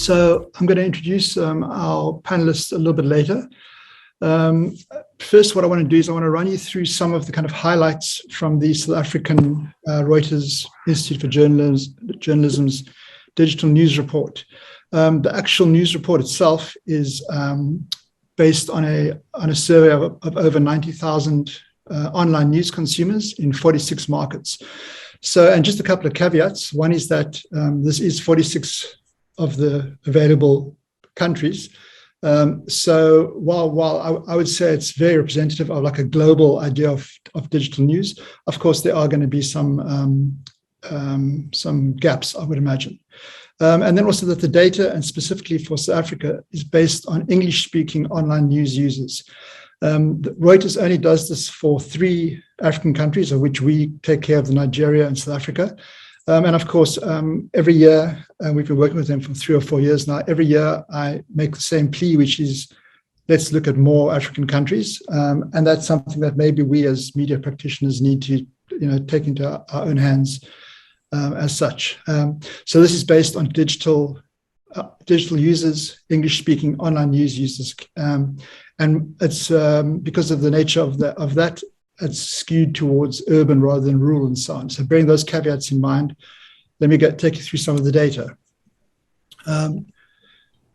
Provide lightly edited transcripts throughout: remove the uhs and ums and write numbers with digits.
So I'm going to introduce our panelists a little bit later. First, what I want to do is I want to run you through some of the kind of highlights from the South African Reuters Institute for Journalism's digital news report. The actual news report itself is based on a survey of over 90,000 online news consumers in 46 markets. So, and just a couple of caveats. One is that this is 46 of the available countries. So while I would say it's very representative of like a global idea of digital news, of course, there are going to be some gaps, I would imagine. And then also that the data, and specifically for South Africa, is based on English-speaking online news users. Reuters only does this for 3 African countries, of which we take care of the Nigeria and South Africa. And of course, every year, and we've been working with them for 3 or 4 years now, every year I make the same plea, which is let's look at more African countries. And that's something that maybe we as media practitioners need to take into our own hands as such. So this is based on digital users, English-speaking online news users. And it's because of the nature of that, it's skewed towards urban rather than rural and so on. So bearing those caveats in mind, let me take you through some of the data. And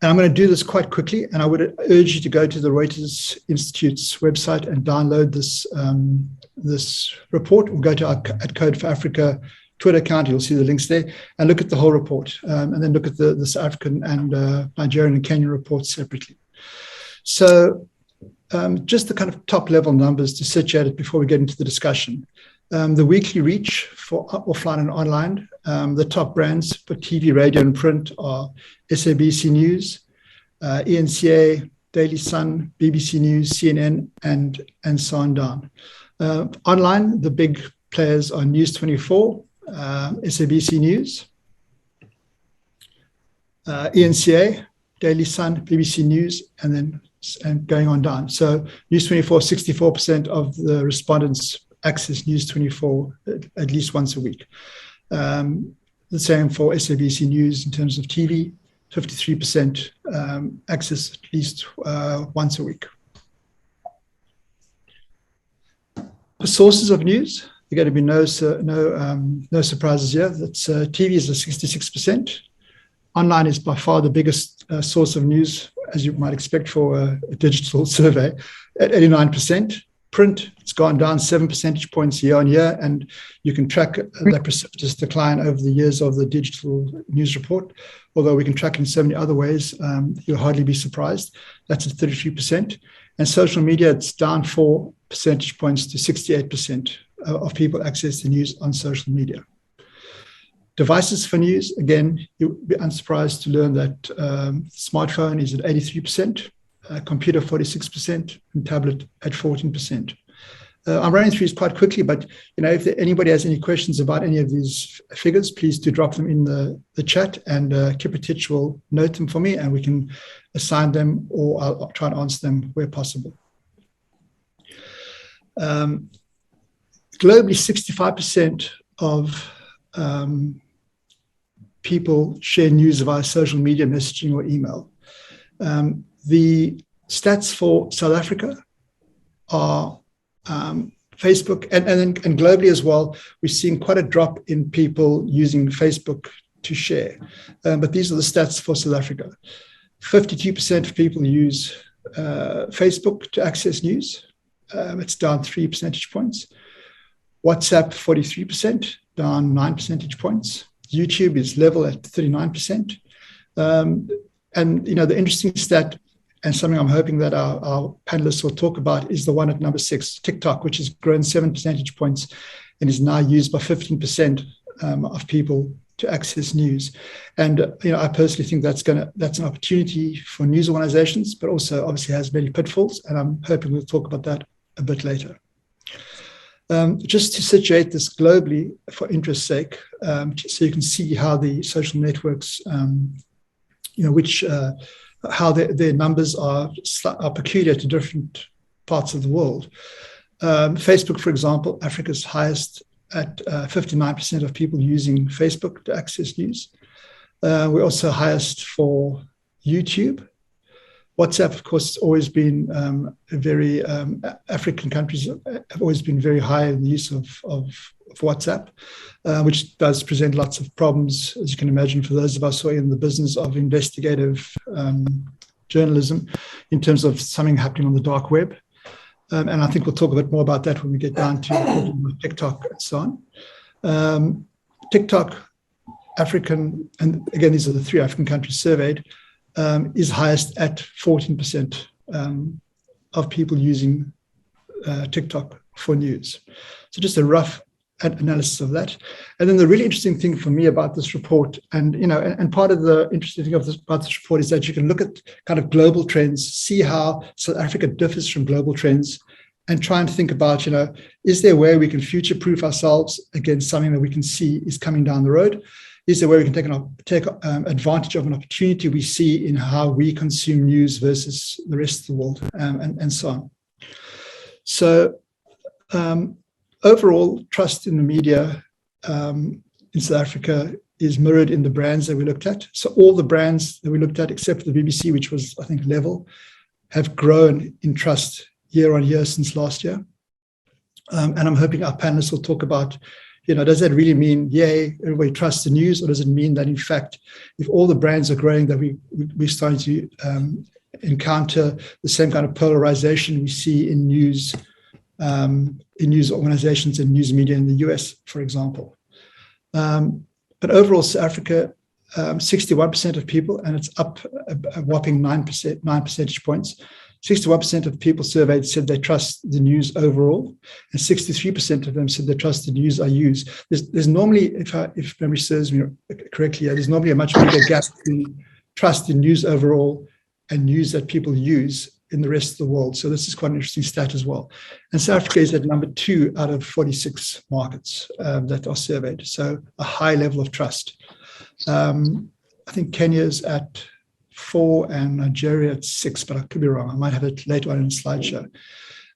I'm going to do this quite quickly, and I would urge you to go to the Reuters Institute's website and download this report, or go to our @Code for Africa Twitter account. You'll see the links there, and look at the whole report, and then look at the South African and Nigerian and Kenyan reports separately. So just the kind of top level numbers to situate it before we get into the discussion. The weekly reach for offline and online, the top brands for TV, radio, and print are SABC News, ENCA, Daily Sun, BBC News, CNN, and so on down. Online, the big players are News 24, SABC News, ENCA, Daily Sun, BBC News, and going on down. So News 24, 64% of the respondents access News 24 at least once a week. The same for SABC News in terms of TV, 53% access at least once a week. The sources of news, there are going to be no surprises here. That's TV is at 66%. Online is by far the biggest source of news, as you might expect for a digital survey, at 89%. Print, it's gone down 7 percentage points year on year, and you can track that precipitous decline over the years of the digital news report. Although we can track in so many other ways, you'll hardly be surprised. That's at 33%. And social media, it's down 4 percentage points to 68% of people access the news on social media. Devices for news, again, you'll be unsurprised to learn that smartphone is at 83%, computer 46%, and tablet at 14%. I'm running through these quite quickly, but if anybody has any questions about any of these figures, please do drop them in the chat, and Kipatich will note them for me, and we can assign them, or I'll try and answer them where possible. Globally, 65% of people share news via social media, messaging, or email. The stats for South Africa are Facebook, and globally as well, we're seeing quite a drop in people using Facebook to share. But these are the stats for South Africa. 52% of people use Facebook to access news. It's down 3 percentage points. WhatsApp, 43%, down 9 percentage points. YouTube is level at 39%. And the interesting stat, and something I'm hoping that our panelists will talk about, is the one at number 6, TikTok, which has grown 7 percentage points and is now used by 15% of people to access news. And I personally think that's an opportunity for news organizations, but also obviously has many pitfalls, and I'm hoping we'll talk about that a bit later. Just to situate this globally for interest's sake, so you can see how the social networks, how their numbers are peculiar to different parts of the world. Facebook, for example, Africa's highest at 59% of people using Facebook to access news. We're also highest for YouTube. WhatsApp, of course, has always been African countries have always been very high in the use of WhatsApp, which does present lots of problems, as you can imagine, for those of us who are in the business of investigative journalism in terms of something happening on the dark web. And I think we'll talk a bit more about that when we get down to TikTok and so on. TikTok, African, and again, these are the 3 African countries surveyed, is highest at 14% of people using TikTok for news. So just a rough analysis of that. And then the really interesting thing for me about this report, and part of the interesting thing about this report is that you can look at kind of global trends, see how South Africa differs from global trends, and try and think about, is there a way we can future-proof ourselves against something that we can see is coming down the road? Is there a way we can take advantage of an opportunity we see in how we consume news versus the rest of the world, and so on. So overall, trust in the media in South Africa is mirrored in the brands that we looked at. So all the brands that we looked at, except for the BBC, which was, I think, level, have grown in trust year on year since last year. And I'm hoping our panelists will talk about, does that really mean, yay, everybody trusts the news, or does it mean that, in fact, if all the brands are growing, that we're starting to encounter the same kind of polarization we see in news organizations and news media in the US, for example. But overall, South Africa, 61% of people, and it's up a whopping 9 percentage points. 61% of people surveyed said they trust the news overall, and 63% of them said they trust the news I use. There's normally, if memory serves me correctly, there's normally a much bigger gap between trust in news overall and news that people use in the rest of the world. So this is quite an interesting stat as well. And South Africa is at number 2 out of 46 markets that are surveyed. So a high level of trust. I think Kenya's at 4 and Nigeria at 6, but I could be wrong. I might have it later on in the slideshow.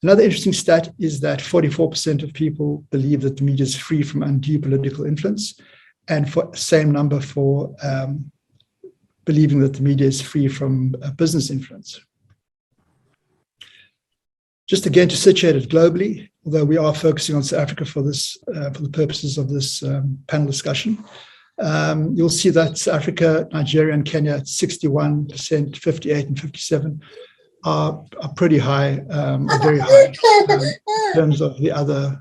Another interesting stat is that 44% of people believe that the media is free from undue political influence, and for same number for believing that the media is free from business influence. Just again to situate it globally, although we are focusing on South Africa for this, for the purposes of this panel discussion. You'll see that South Africa, Nigeria, and Kenya at 61%, 58, and 57 are pretty high, very high in terms of the other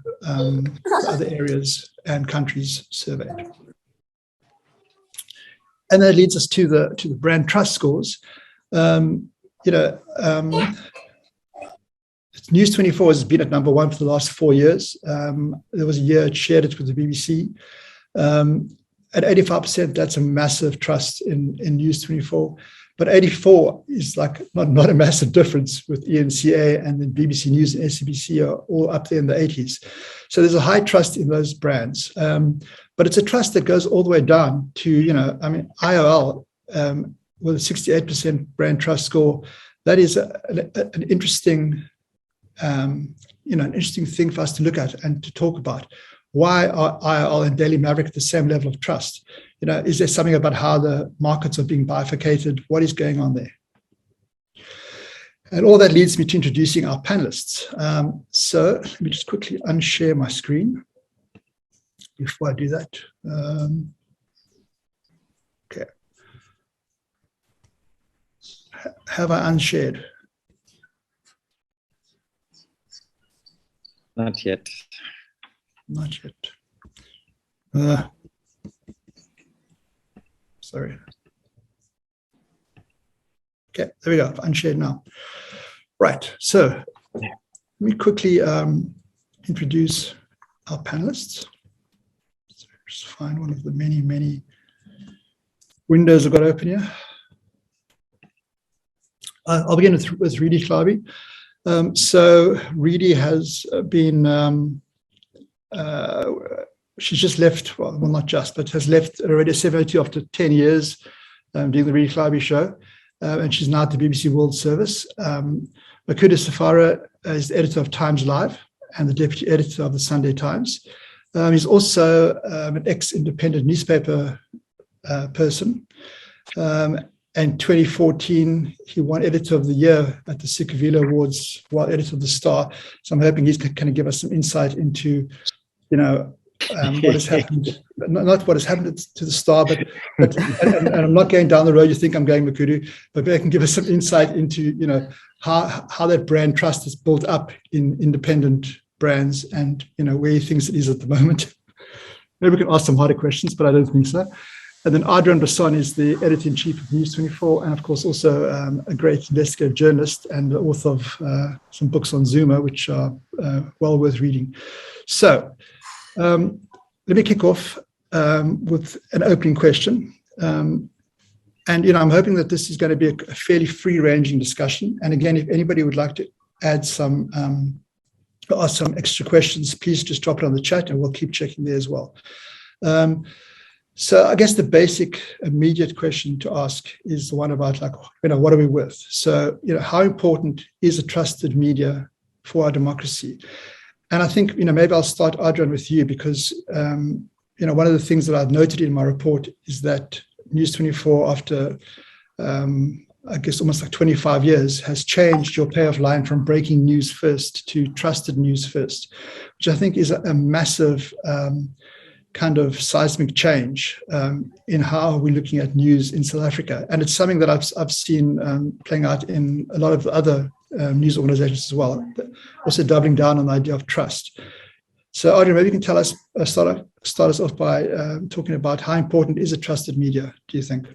areas and countries surveyed. And that leads us to the brand trust scores. News24 has been at number 1 for the last 4 years. There was a year it shared it with the BBC. At 85%, that's a massive trust in News24. But 84 is like not a massive difference, with ENCA and then BBC News and SABC are all up there in the 80s. So there's a high trust in those brands. But it's a trust that goes all the way down to, IOL with a 68% brand trust score. That is an interesting, an interesting thing for us to look at and to talk about. Why are IOL and Daily Maverick at the same level of trust? Is there something about how the markets are being bifurcated? What is going on there? And all that leads me to introducing our panelists. So let me just quickly unshare my screen before I do that. Okay. Have I unshared? Not yet. Not yet. Sorry. Okay, there we go. I've unshared now. Right. So let me quickly introduce our panelists. So just find one of the many windows I've got open here. I'll begin with Redi Tlhabi. So Redi has been. She's just left, well, not just, but has left already 702 after 10 years doing the Redi Tlhabi show, and she's now at the BBC World Service. Makhudu Sefara is the editor of TimesLive and the deputy editor of the Sunday Times. He's also an ex-independent newspaper person. And 2014, he won Editor of the Year at the Sikavila Awards while Editor of the Star. So I'm hoping he's going to give us some insight into, what has happened, not what has happened to the Star, but and I'm not going down the road you think I'm going, Makhudu, but they can give us some insight into, how that brand trust is built up in independent brands and, where he thinks it is at the moment. Maybe we can ask some harder questions, but I don't think so. And then Adriaan Basson is the editor-in-chief of News24, and of course also a great investigative journalist and the author of some books on Zuma, which are well worth reading. So let me kick off with an opening question. And I'm hoping that this is going to be a fairly free-ranging discussion. And again, if anybody would like to add some, ask some extra questions, please just drop it on the chat, and we'll keep checking there as well. So I guess the basic immediate question to ask is the one about what are we worth? So, how important is a trusted media for our democracy? And I think, maybe I'll start, Adriaan, with you, because, one of the things that I've noted in my report is that News24, after, I guess, almost 25 years, has changed your payoff line from breaking news first to trusted news first, which I think is a massive kind of seismic change in how we're looking at news in South Africa. And it's something that I've seen playing out in a lot of the other news organizations as well, also doubling down on the idea of trust. So Adriaan, maybe you can tell us, start us off by talking about how important is a trusted media, do you think?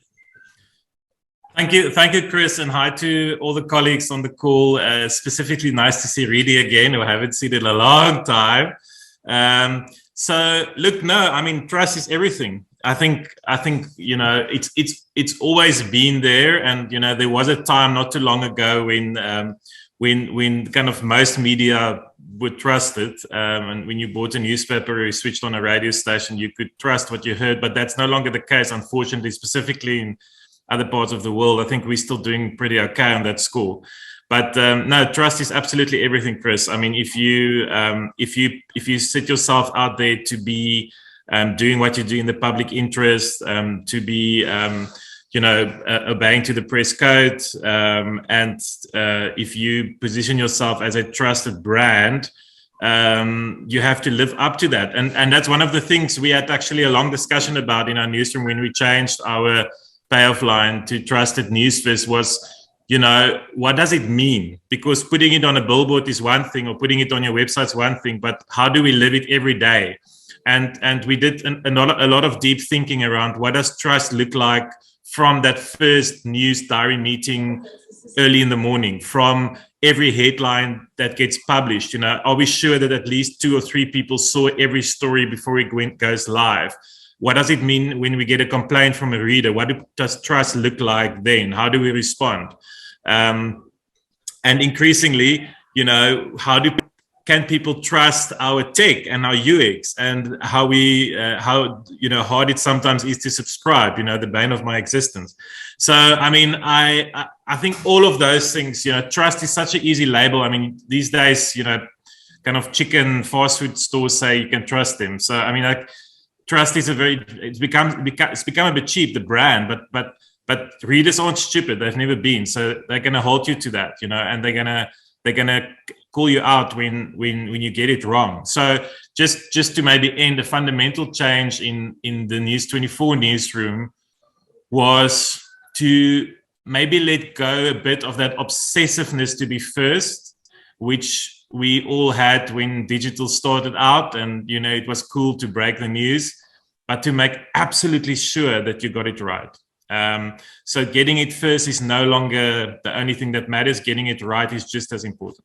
Thank you, Chris, and hi to all the colleagues on the call. Specifically, nice to see Redi again, who I haven't seen in a long time. So look, trust is everything. I think it's always been there, and there was a time not too long ago when kind of most media were trusted, and when you bought a newspaper or you switched on a radio station, you could trust what you heard. But that's no longer the case, unfortunately, specifically in other parts of the world. I think we're still doing pretty okay on that score. But no, trust is absolutely everything, Chris. I mean, if you set yourself out there to be doing what you do in the public interest, to be obeying to the press code, and if you position yourself as a trusted brand, you have to live up to that. And that's one of the things we had actually a long discussion about in our newsroom when we changed our payoff line to trusted news first was, what does it mean? Because putting it on a billboard is one thing, or putting it on your website is one thing, but how do we live it every day? And we did a lot of deep thinking around what does trust look like from that first news diary meeting early in the morning, from every headline that gets published. Are we sure that at least 2 or 3 people saw every story before it goes live? What does it mean when we get a complaint from a reader? What does trust look like then? How do we respond? And increasingly, can people trust our tech and our UX, and how hard it sometimes is to subscribe, the bane of my existence. So, I think all of those things, trust is such an easy label. I mean, these days, kind of chicken fast food stores say you can trust them. So, trust is it's become a bit cheap, the brand, but readers aren't stupid. They've never been. So they're going to hold you to that, and they're going to call you out when you get it wrong. So just to maybe end, a fundamental change in the News24 newsroom was to maybe let go a bit of that obsessiveness to be first, which we all had when digital started out, and it was cool to break the news, but to make absolutely sure that you got it right. So getting it first is no longer the only thing that matters. Getting it right is just as important.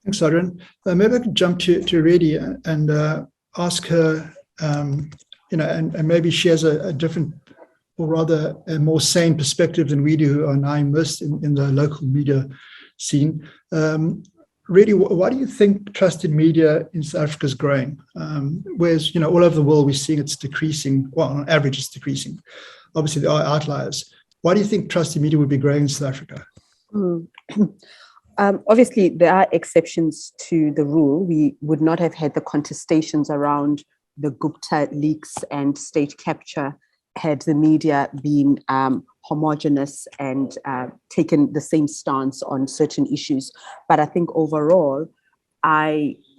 Thanks, Adriaan. Maybe I could jump to Redi and ask her, and maybe she has a different, or rather a more sane perspective than we do, who are now immersed in the local media scene. Redi, why do you think trusted media in South Africa is growing? Whereas, all over the world, we're seeing it's decreasing. Well, on average, it's decreasing. Obviously, there are outliers. Why do you think trusted media would be growing in South Africa? Obviously, there are exceptions to the rule. We would not have had the contestations around the Gupta leaks and state capture, had the media been homogenous and taken the same stance on certain issues. But I think overall,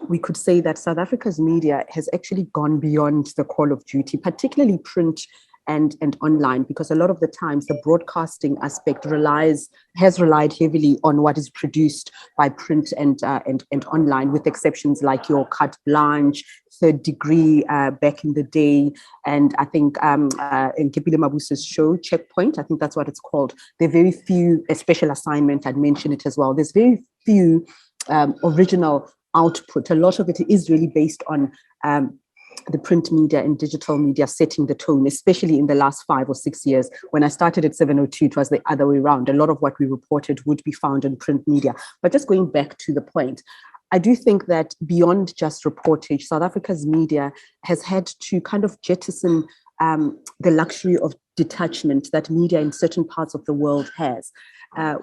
we could say that South Africa's media has actually gone beyond the call of duty, particularly print and online, because a lot of the times the broadcasting aspect has relied heavily on what is produced by print and online, with exceptions like your Carte Blanche, Third Degree back in the day, and I think in Kepile Mabusa's show Checkpoint, I think that's what it's called. There are very few, a special assignment, I'd mention it as well. There's very few original output. A lot of it is really based on the print media and digital media setting the tone, especially in the last 5 or 6 years. When I started at 702, it was the other way around. A lot of what we reported would be found in print media. But just going back to the point, I do think that beyond just reportage, South Africa's media has had to kind of jettison the luxury of detachment that media in certain parts of the world has,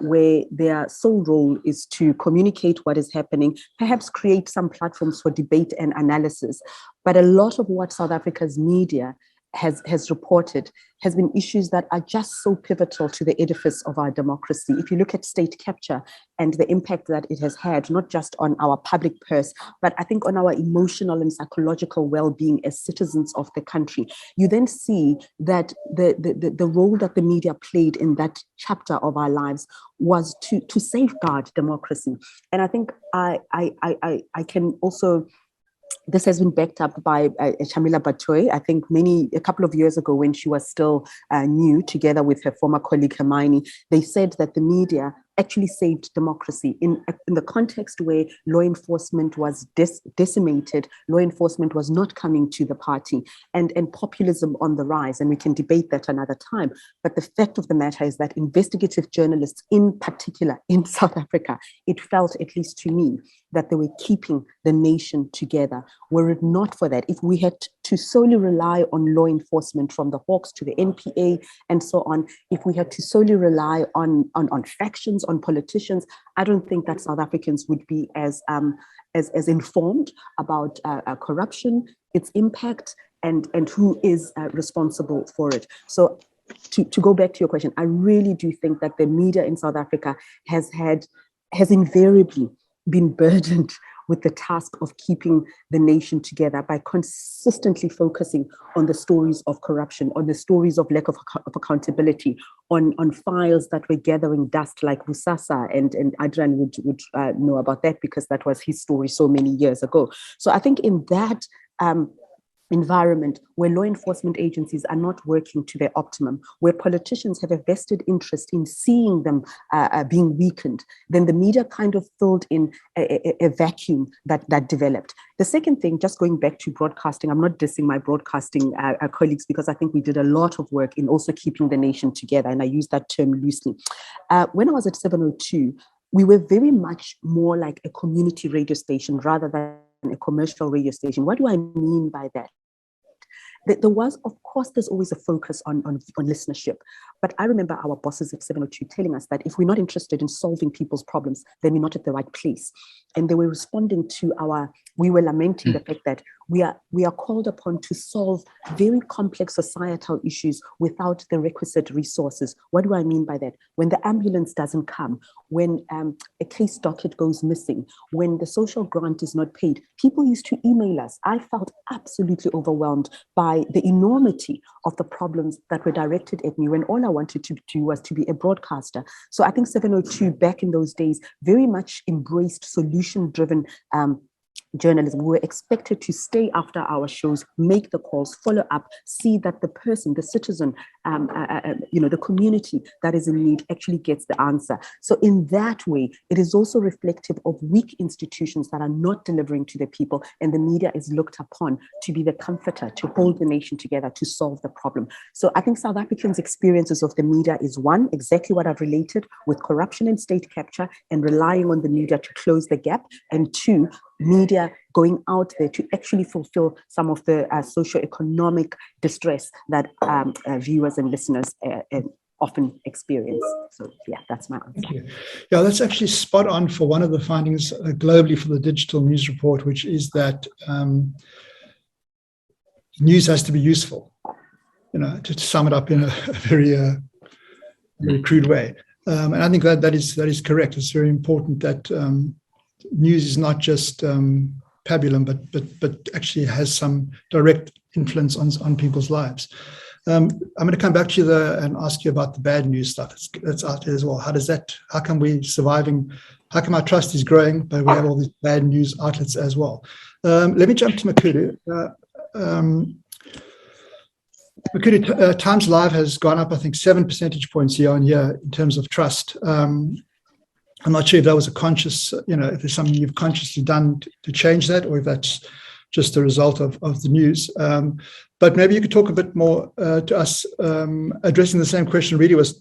where their sole role is to communicate what is happening, perhaps create some platforms for debate and analysis. But a lot of what South Africa's media has reported has been issues that are just so pivotal to the edifice of our democracy. If you look at state capture and the impact that it has had, not just on our public purse, but I think on our emotional and psychological well-being as citizens of the country, you then see that the role that the media played in that chapter of our lives was to safeguard democracy. And I think I can also, this has been backed up by Chamila Batoy. I think a couple of years ago, when she was still new, together with her former colleague Hermione, they said that the media actually saved democracy in the context where law enforcement was decimated, law enforcement was not coming to the party, and populism on the rise. And we can debate that another time. But the fact of the matter is that investigative journalists, in particular in South Africa, it felt, at least to me, that they were keeping the nation together. Were it not for that, if we had to solely rely on law enforcement, from the Hawks to the NPA and so on, if we had to solely rely on factions, on politicians, I don't think that South Africans would be as informed about corruption, its impact, and who is responsible for it. So to go back to your question, I really do think that the media in South Africa has invariably been burdened with the task of keeping the nation together by consistently focusing on the stories of corruption, on the stories of lack of accountability, on files that were gathering dust like Busasa, and Adriaan would know about that because that was his story so many years ago. So I think in that environment where law enforcement agencies are not working to their optimum, where politicians have a vested interest in seeing them being weakened, then the media kind of filled in a vacuum that developed. The second thing, just going back to broadcasting, I'm not dissing my broadcasting colleagues, because I think we did a lot of work in also keeping the nation together, and I use that term loosely. When I was at 702, we were very much more like a community radio station rather than a commercial radio station. What do I mean by that? There was, of course, there's always a focus on listenership. But I remember our bosses at 702 telling us that if we're not interested in solving people's problems, then we're not at the right place. And they were responding to we were lamenting the fact that we are called upon to solve very complex societal issues without the requisite resources. What do I mean by that? When the ambulance doesn't come, when a case docket goes missing, when the social grant is not paid, people used to email us. I felt absolutely overwhelmed by the enormity of the problems that were directed at me when all I wanted to do was to be a broadcaster. So I think 702 back in those days very much embraced solution-driven journalism. We were expected to stay after our shows, make the calls, follow up, see that the person, the citizen, the community that is in need actually gets the answer. So in that way, it is also reflective of weak institutions that are not delivering to the people, and the media is looked upon to be the comforter, to hold the nation together, to solve the problem. So I think South Africans' experiences of the media is one, exactly what I've related with corruption and state capture and relying on the media to close the gap, and two, media going out there to actually fulfill some of the socio-economic distress that viewers and listeners often experience. So yeah, that's my answer. Thank you. Yeah, that's actually spot on for one of the findings globally for the digital news report, which is that news has to be useful, to sum it up in a very crude way. And I think that is correct. It's very important that news is not just pabulum, but actually has some direct influence on people's lives. I'm going to come back to you and ask you about the bad news stuff that's out there as well. How come we're surviving? How come our trust is growing, but we have all these bad news outlets as well? Let me jump to Makhudu. Makhudu, TimesLive has gone up, I think, 7 percentage points year on year in terms of trust. I'm not sure if that was a conscious, if there's something you've consciously done to change that, or if that's just a result of the news. But maybe you could talk a bit more to us, addressing the same question Redi was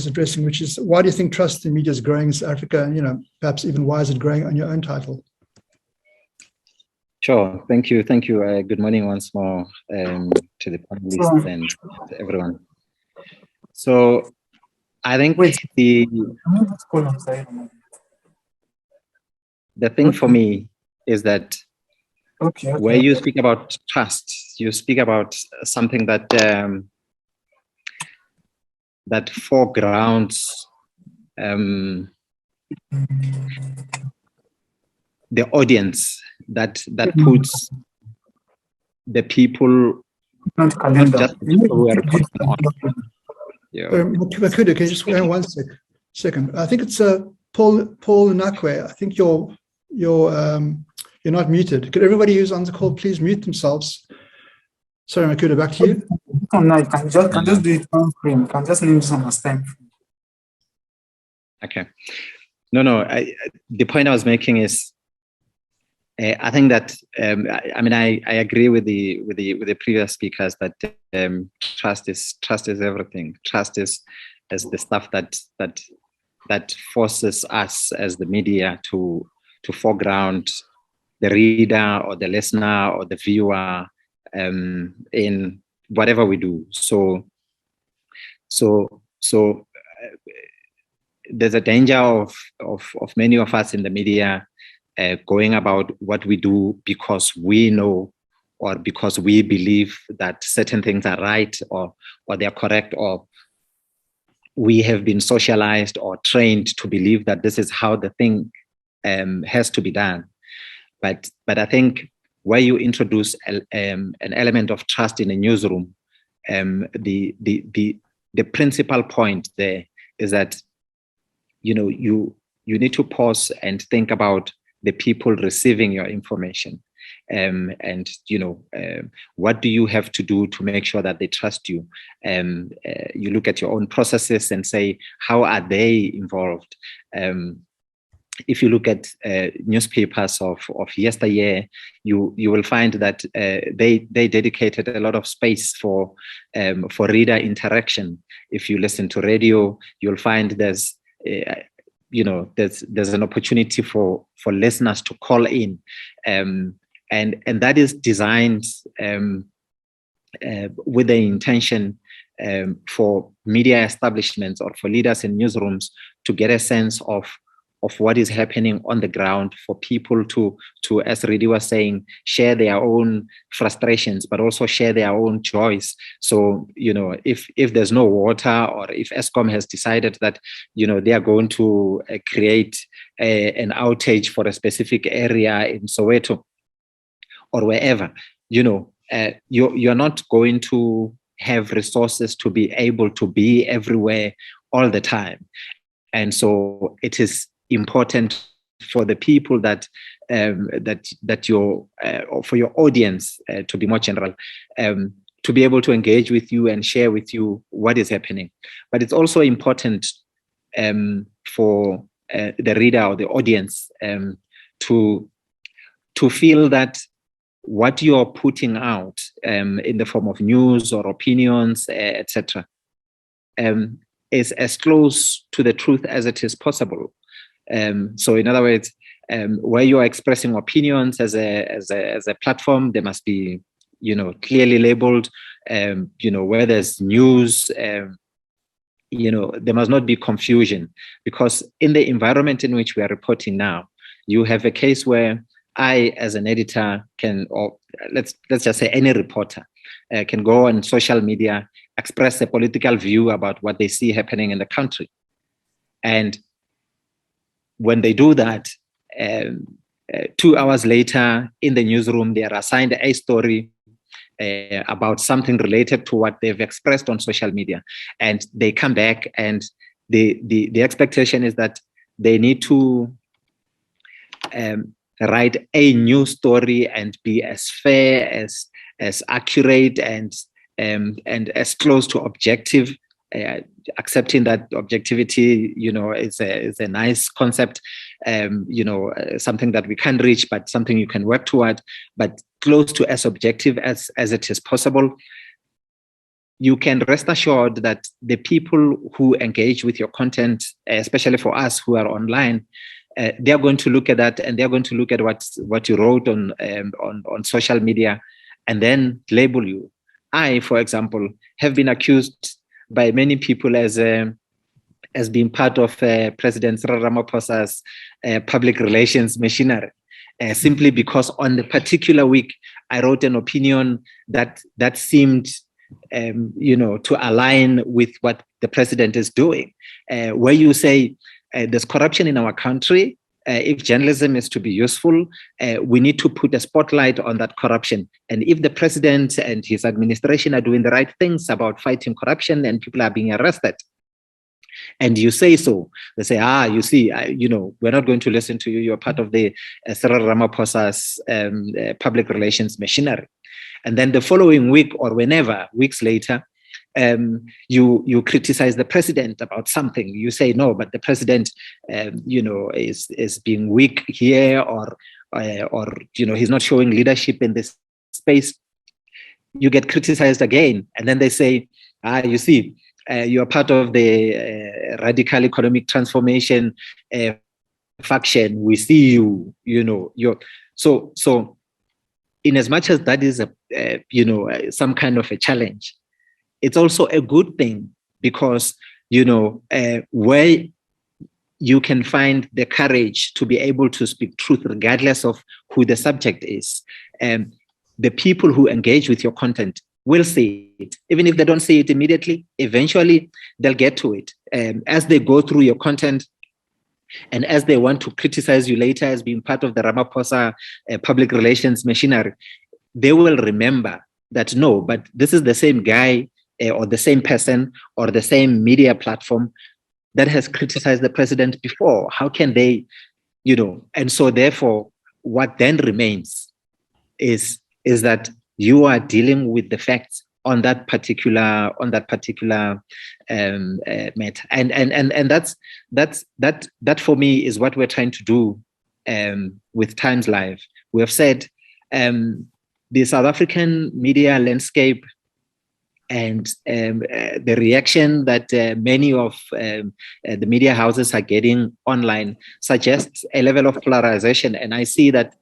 addressing, which is, why do you think trust in media is growing in South Africa? And, perhaps even why is it growing on your own title? Sure. Thank you. Good morning once more to the panelists and to everyone. So I think the thing for me is that where you speak about trust, you speak about something that that foregrounds the audience, that puts the people, not just the people who are reporting on. Yeah. Makhudu, can you just hang one second? I think it's Paul Nakwe. I think you're not muted. Could everybody who's on the call please mute themselves? Sorry, Makhudu, back to you. No, you can just do it on screen. You can just name this on a time. Okay. No. The point I was making is, I think that I agree with the previous speakers that trust is everything. Trust is the stuff that forces us as the media to foreground the reader or the listener or the viewer in whatever we do. So there's a danger of many of us in the media going about what we do because we know or because we believe that certain things are right or they are correct, or we have been socialized or trained to believe that this is how the thing has to be done. But I think where you introduce an element of trust in a newsroom, the principal point there is that you need to pause and think about the people receiving your information, and what do you have to do to make sure that they trust you? You look at your own processes and say, how are they involved? If you look at newspapers of yesteryear, you will find that they dedicated a lot of space for reader interaction. If you listen to radio, you'll find there's an opportunity for listeners to call in, and that is designed with the intention for media establishments or for leaders in newsrooms to get a sense of what is happening on the ground, for people to, as Redi was saying, share their own frustrations, but also share their own joys. So, if there's no water, or if Eskom has decided that, they are going to create an outage for a specific area in Soweto or wherever, you're not going to have resources to be able to be everywhere all the time. And so it is important for the people that or for your audience, to be more general, to be able to engage with you and share with you what is happening. But it's also important for the reader or the audience to feel that what you're putting out in the form of news or opinions, etc., is as close to the truth as it is possible. So in other words, where you are expressing opinions as a platform, they must be, clearly labeled. Where there's news, there must not be confusion, because in the environment in which we are reporting now, you have a case where I, as an editor, can, or let's just say any reporter, can go on social media, express a political view about what they see happening in the country. And when they do that, 2 hours later in the newsroom, they are assigned a story about something related to what they've expressed on social media. And they come back, and the expectation is that they need to write a new story and be as fair, as accurate, and as close to objective, accepting that objectivity, is a nice concept, something that we can't reach, but something you can work toward, but close to as objective as it is possible. You can rest assured that the people who engage with your content, especially for us who are online, they're going to look at that, and they're going to look at what you wrote on social media, and then label you. I, for example, have been accused by many people as being part of President Cyril Ramaphosa's public relations machinery, simply because on the particular week I wrote an opinion that seemed to align with what the president is doing, where you say there's corruption in our country. If journalism is to be useful, we need to put a spotlight on that corruption. And if the president and his administration are doing the right things about fighting corruption and people are being arrested, and you say so, they say, you see, we're not going to listen to you. You're part of the Cyril Ramaphosa's public relations machinery. And then the following week, or whenever, weeks later, you criticize the president about something. You say, no, but the president, is being weak here, or he's not showing leadership in this space. You get criticized again, and then they say, you see, you're part of the radical economic transformation faction. We see you. You're so. In as much as that is some kind of a challenge, it's also a good thing, because where you can find the courage to be able to speak truth regardless of who the subject is, the people who engage with your content will see it. Even if they don't see it immediately, eventually they'll get to it. As they go through your content, and as they want to criticize you later as being part of the Ramaphosa public relations machinery, they will remember that, no, but this is the same guy or the same person or the same media platform that has criticized the president before. How can they, and so therefore what then remains is that you are dealing with the facts on that particular matter, and that for me is what we're trying to do with TimesLive. We have said the South African media landscape and the reaction that many of the media houses are getting online suggests a level of polarization, and I see that's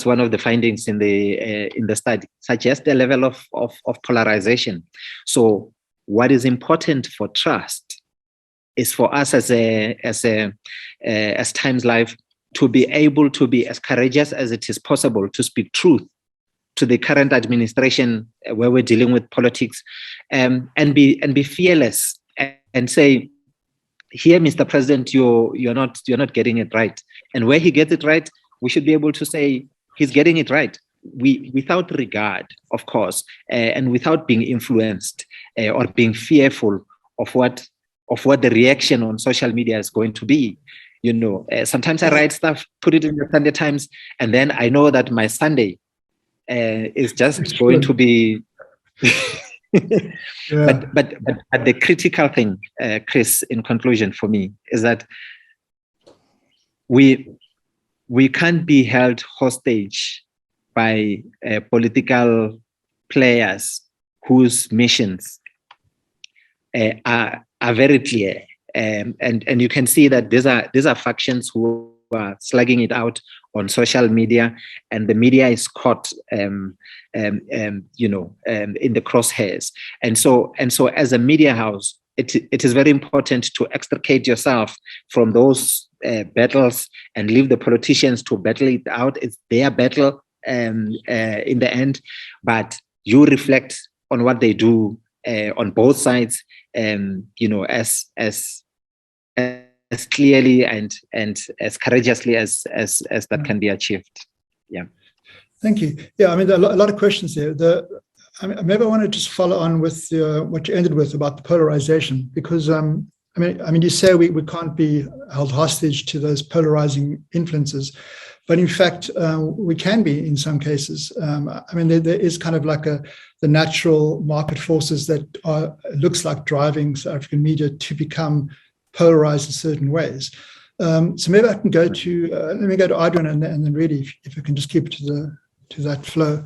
one of the findings in the study. Suggests a level of polarization. So, what is important for trust is for us as TimesLive to be able to be as courageous as it is possible to speak truth to the current administration where we're dealing with politics, and be fearless and say, here, Mr. President, you're not getting it right. And where he gets it right, we should be able to say he's getting it right. Without regard, of course, and without being influenced or being fearful of what the reaction on social media is going to be. Sometimes I write stuff, put it in the Sunday Times, and then I know that my Sunday is just going to be Yeah. but the critical thing, Chris, in conclusion for me, is that we can't be held hostage by political players whose missions are very clear, and you can see that these are factions who are slugging it out on social media, and the media is caught in the crosshairs. And so as a media house, it is very important to extricate yourself from those battles and leave the politicians to battle it out. It's their battle in the end, but you reflect on what they do on both sides, as clearly and as courageously as that can be achieved. Yeah. Thank you. Yeah, I mean, there are a lot of questions there. Maybe I want to just follow on with what you ended with about the polarization, because I mean, you say we can't be held hostage to those polarizing influences, but in fact, we can be in some cases. I mean, there is kind of like the natural market forces that looks like driving South African media to become polarized in certain ways. So maybe I can go to let me go to Adriaan and then Redi, if I can just keep it to that flow.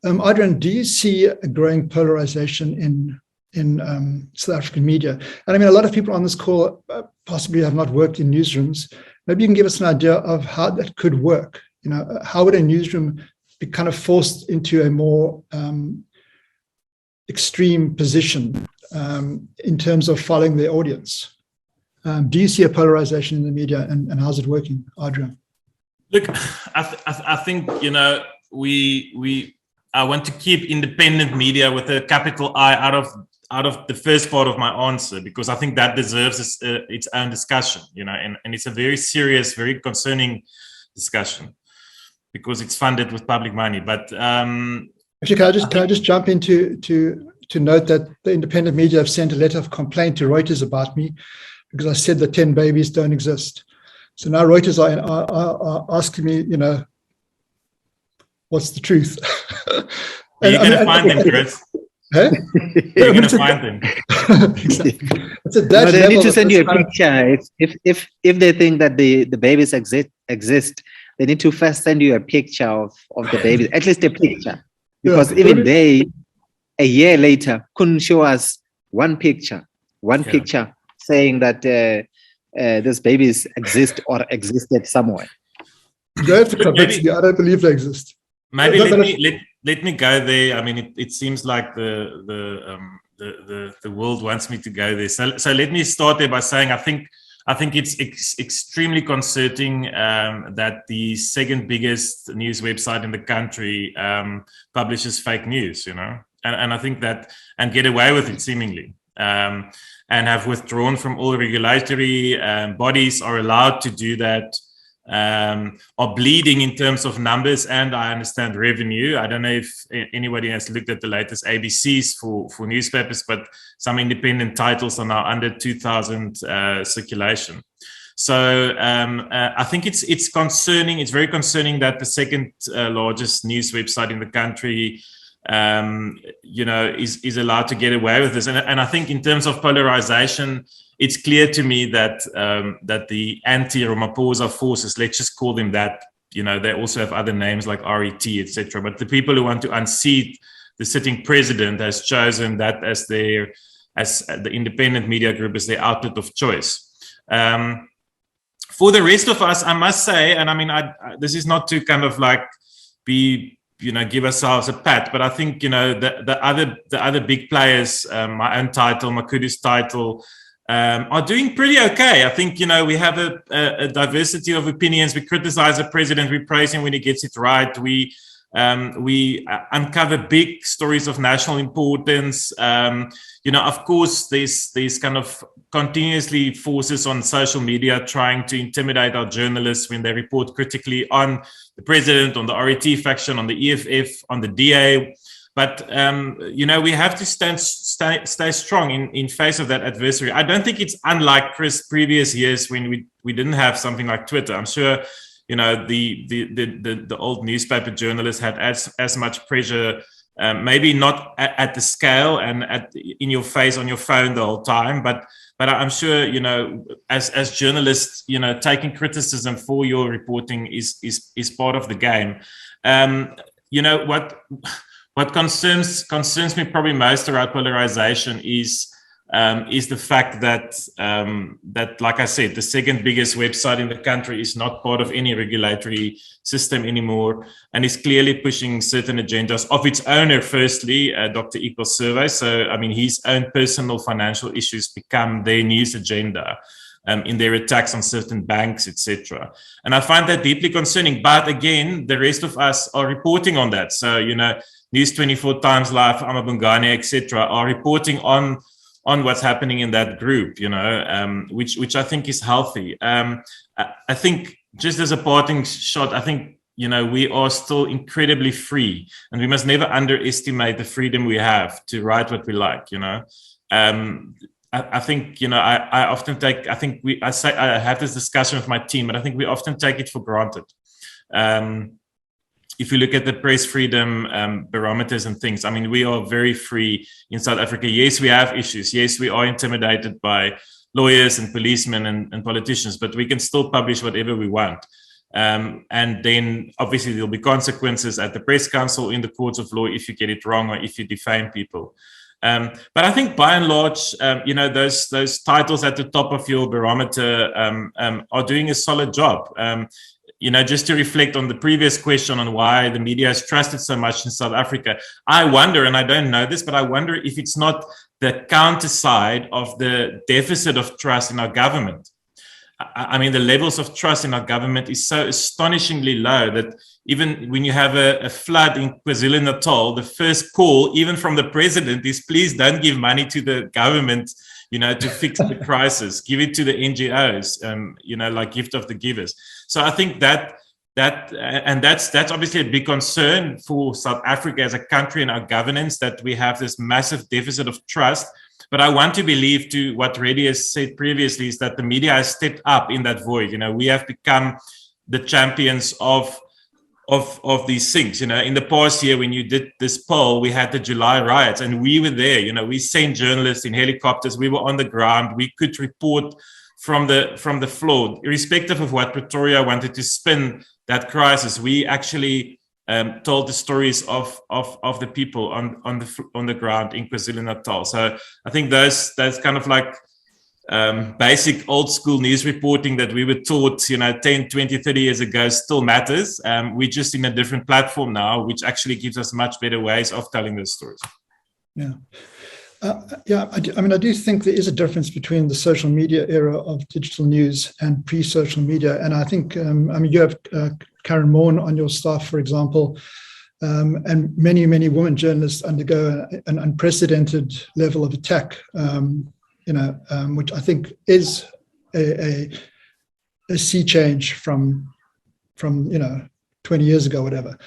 Adriaan, do you see a growing polarization in South African media? And I mean, a lot of people on this call possibly have not worked in newsrooms. Maybe you can give us an idea of how that could work. You know, how would a newsroom be kind of forced into a more extreme position in terms of following their audience? Do you see a polarization in the media, and how's it working, Adriaan? Look, I think, you know, I want to keep independent media with a capital I out of the first part of my answer, because I think that deserves its own discussion, you know, and it's a very serious, very concerning discussion because it's funded with public money. But actually, can I just jump into to note that the independent media have sent a letter of complaint to Reuters about me because I said that 10 babies don't exist. So now Reuters are asking me, you know, what's the truth? You're going to find them, Chris. Huh? You're going to find them. Exactly. No, they need to send you a picture. If they think that the babies exist, they need to first send you a picture of the babies, at least a picture. Because even they, a year later, couldn't show us one picture saying that these babies exist or existed somewhere. You have to convince me. I don't believe they exist. Maybe let me go there. I mean, it seems like the world wants me to go there. So let me start there by saying I think it's extremely concerning that the second biggest news website in the country publishes fake news. You know, and I think that and get away with it seemingly. And have withdrawn from all regulatory bodies, are allowed to do that, are bleeding in terms of numbers and I understand revenue. I don't know if anybody has looked at the latest ABCs for newspapers, but some independent titles are now under 2,000 circulation. So I think it's concerning. It's very concerning that the second largest news website in the country you know, is allowed to get away with this. And I think in terms of polarization, it's clear to me that that the anti-Ramaphosa forces, let's just call them that, you know, they also have other names like RET, etc. But the people who want to unseat the sitting president has chosen that as the independent media group as their outlet of choice. For the rest of us, I must say, and I mean, this is not to kind of like be, you know, give ourselves a pat, but I think, you know, the other big players, my own title, Makhudu's title, are doing pretty okay. I think, you know, we have a diversity of opinions. We criticize the president, we praise him when he gets it right. We uncover big stories of national importance. You know, of course, there's kind of continuously forces on social media trying to intimidate our journalists when they report critically on the president, on the RET faction, on the EFF, on the DA. But, you know, we have to stay strong in face of that adversary. I don't think it's unlike previous years when we didn't have something like Twitter. I'm sure, you know, the old newspaper journalists had as much pressure, maybe not at the scale and in your face on your phone the whole time, but I'm sure, you know, as journalists, you know, taking criticism for your reporting is part of the game. You know, what concerns me probably most around polarization is the fact that, like I said, the second biggest website in the country is not part of any regulatory system anymore and is clearly pushing certain agendas of its owner, firstly, Dr. Equal's survey. So, I mean, his own personal financial issues become their news agenda. in their attacks on certain banks, etc. And I find that deeply concerning. But again, the rest of us are reporting on that. So, News 24, TimesLive, Amabungane, etc., are reporting on what's happening in that group, which I think is healthy. I think just as a parting shot, I think, we are still incredibly free, and we must never underestimate the freedom we have to write what we like, I think, I often take, I have this discussion with my team, but I think we often take it for granted. If you look at the press freedom barometers and things, I mean, we are very free in South Africa. Yes, we have issues. Yes, we are intimidated by lawyers and policemen and politicians, but we can still publish whatever we want. And then obviously there'll be consequences at the press council, in the courts of law, if you get it wrong or if you defame people. But I think by and large, those titles at the top of your barometer are doing a solid job. Just to reflect on the previous question on why the media is trusted so much in South Africa, I wonder, and I don't know this, but I wonder if it's not the counter side of the deficit of trust in our government. I mean, the levels of trust in our government is so astonishingly low that even when you have a flood in KwaZulu-Natal, the first call, even from the president, is please don't give money to the government, to fix the crisis. Give it to the NGOs, like gift of the givers. So I think that's obviously a big concern for South Africa as a country and our governance, that we have this massive deficit of trust. But I want to believe, to what Redi has said previously, is that the media has stepped up in that void. We have become the champions of these things. In the past year, when you did this poll, we had the July riots, and we were there. We sent journalists in helicopters. We were on the ground. We could report from the floor, irrespective of what Pretoria wanted to spin that crisis. We actually told the stories of the people on the ground in KwaZulu-Natal. So I think those kind of like basic old school news reporting that we were taught 10, 20, 30 years ago still matters. We're just in a different platform now, which actually gives us much better ways of telling those stories. Yeah. I do think there is a difference between the social media era of digital news and pre-social media. And I think, you have Karen Morn on your staff, for example, and many, many women journalists undergo an unprecedented level of attack, which I think is a sea change from 20 years ago, whatever.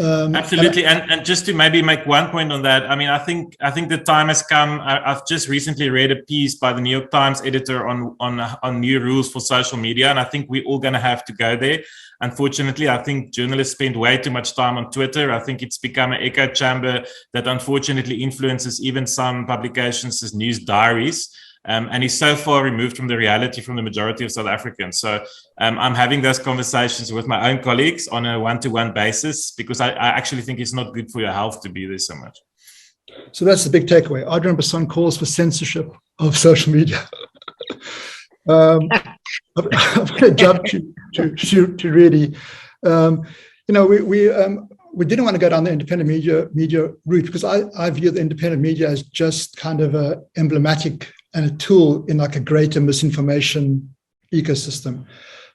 Absolutely, and just to maybe make one point on that, I think the time has come. I've just recently read a piece by the New York Times editor on new rules for social media, and I think we're all going to have to go there. Unfortunately, I think journalists spend way too much time on Twitter. I think it's become an echo chamber that unfortunately influences even some publications' news diaries. And is so far removed from the reality from the majority of South Africans. So I'm having those conversations with my own colleagues on a one-to-one basis, because I actually think it's not good for your health to be there so much. So that's the big takeaway. Adriaan Basson calls for censorship of social media. I'm going to jump to Redi. We didn't want to go down the independent media route, because I view the independent media as just kind of a emblematic and a tool in like a greater misinformation ecosystem.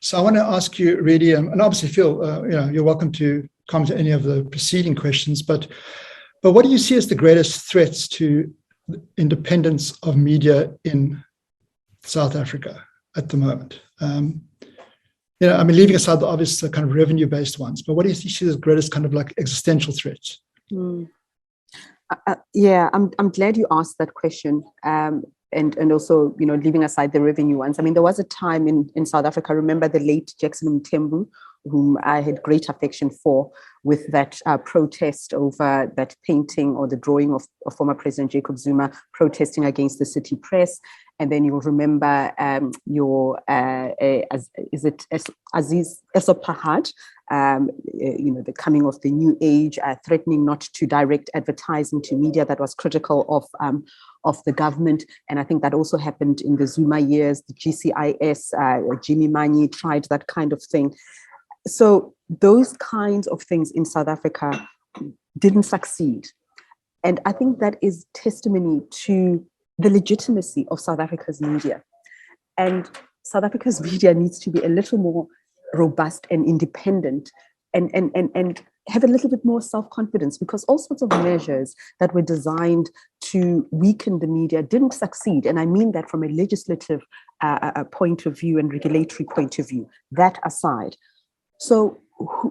So I want to ask you, Redi, and obviously Phil, you're welcome to comment to any of the preceding questions, but what do you see as the greatest threats to the independence of media in South Africa at the moment? Leaving aside the obvious kind of revenue-based ones, but what do you see as the greatest kind of like existential threats? I'm glad you asked that question. And also, leaving aside the revenue ones. There was a time in South Africa, I remember the late Jackson Mthembu, whom I had great affection for, with that protest over that painting or the drawing of former President Jacob Zuma protesting against the city press. And then you'll remember Aziz Esopahad, the coming of the new age, threatening not to direct advertising to media that was critical of the government. And I think that also happened in the Zuma years. The GCIS, Jimmy Manyi tried that kind of thing. So those kinds of things in South Africa didn't succeed. And I think that is testimony to the legitimacy of South Africa's media. And South Africa's media needs to be a little more robust and independent and have a little bit more self-confidence, because all sorts of measures that were designed to weaken the media didn't succeed. And I mean that from a legislative point of view and regulatory point of view, that aside. So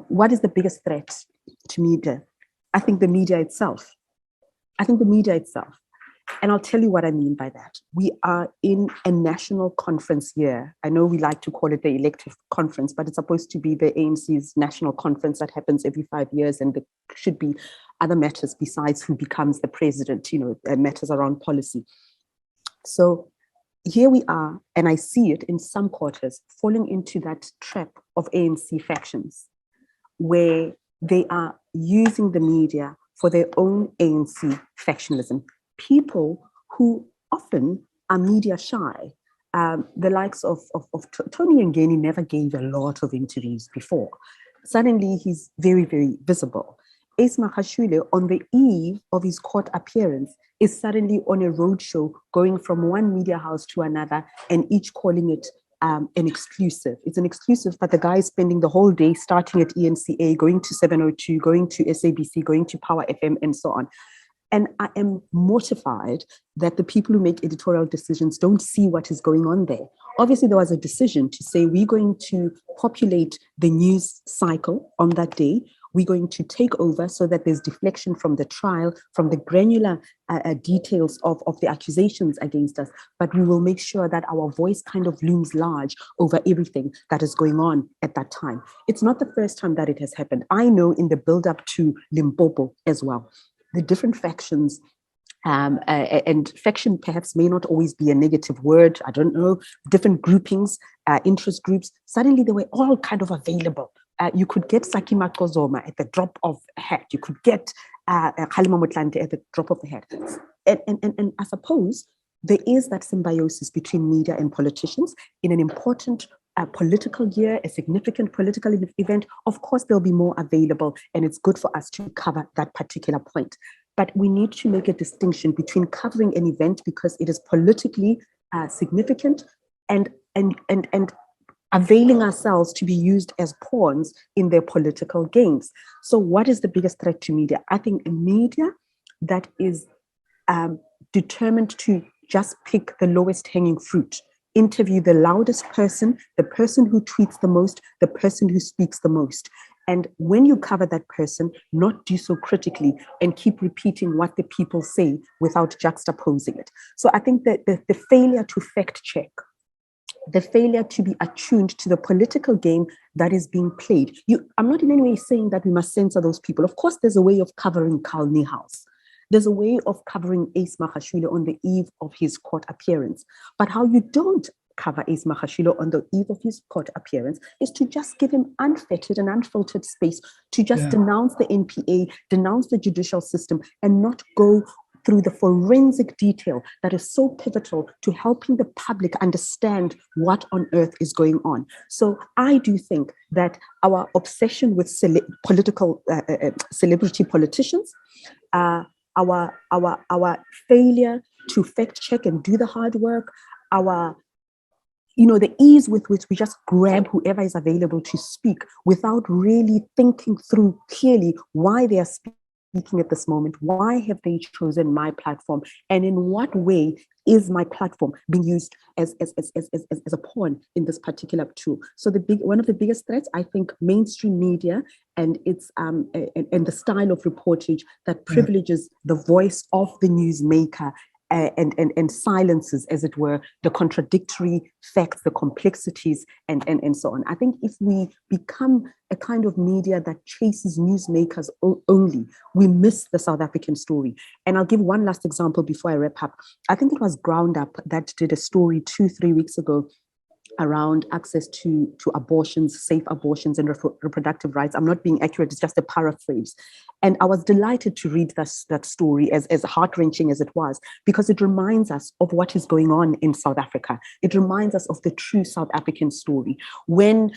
what is the biggest threat to media? I think the media itself. And I'll tell you what I mean by that. We are in a national conference year. I know we like to call it the elective conference, but it's supposed to be the ANC's national conference that happens every 5 years, and there should be other matters besides who becomes the president, matters around policy. So here we are, and I see it in some quarters falling into that trap of ANC factions, where they are using the media for their own ANC factionalism. People who often are media shy. The likes of Tony Ngeni never gave a lot of interviews before. Suddenly he's very, very visible. Ace Makhudu, on the eve of his court appearance, is suddenly on a roadshow going from one media house to another, and each calling it an exclusive. It's an exclusive, but the guy is spending the whole day starting at ENCA, going to 702, going to SABC, going to Power FM, and so on. And I am mortified that the people who make editorial decisions don't see what is going on there. Obviously, there was a decision to say we're going to populate the news cycle on that day. We're going to take over so that there's deflection from the trial, from the granular details of the accusations against us. But we will make sure that our voice kind of looms large over everything that is going on at that time. It's not the first time that it has happened. I know in the build-up to Limpopo as well, the different factions, and faction perhaps may not always be a negative word, I don't know, different groupings, interest groups, suddenly they were all kind of available. You could get Saki Makozoma at the drop of a hat. You could get Kgalema Motlanthe at the drop of the hat. And I suppose there is that symbiosis between media and politicians in an important political year, a significant political event. Of course, there'll be more available, and it's good for us to cover that particular point. But we need to make a distinction between covering an event because it is politically significant and availing ourselves to be used as pawns in their political games. So what is the biggest threat to media? I think media that is determined to just pick the lowest hanging fruit, interview the loudest person, the person who tweets the most, the person who speaks the most. And when you cover that person, not do so critically and keep repeating what the people say without juxtaposing it. So I think that the failure to fact check, the failure to be attuned to the political game that is being played. I'm not in any way saying that we must censor those people. Of course, there's a way of covering Carl Niehaus. There's a way of covering Ace Makhudu on the eve of his court appearance. But how you don't cover Ace Makhudu on the eve of his court appearance is to just give him unfettered and unfiltered space to just denounce the NPA, denounce the judicial system, and not go through the forensic detail that is so pivotal to helping the public understand what on earth is going on. So I do think that our obsession with celebrity politicians, our failure to fact check and do the hard work, the ease with which we just grab whoever is available to speak without really thinking through clearly why they are speaking at this moment, why have they chosen my platform, and in what way is my platform being used as a pawn in this particular tool. So one of the biggest threats, I think, mainstream media and its and the style of reportage that privileges the voice of the newsmaker and silences, as it were, the contradictory facts, the complexities, and so on. I think if we become a kind of media that chases newsmakers only, we miss the South African story. And I'll give one last example before I wrap up. I think it was Ground Up that did a story 2-3 weeks ago around access to abortions, safe abortions and reproductive rights. I'm not being accurate, it's just a paraphrase. And I was delighted to read that story, as heart-wrenching as it was, because it reminds us of what is going on in South Africa. It reminds us of the true South African story. When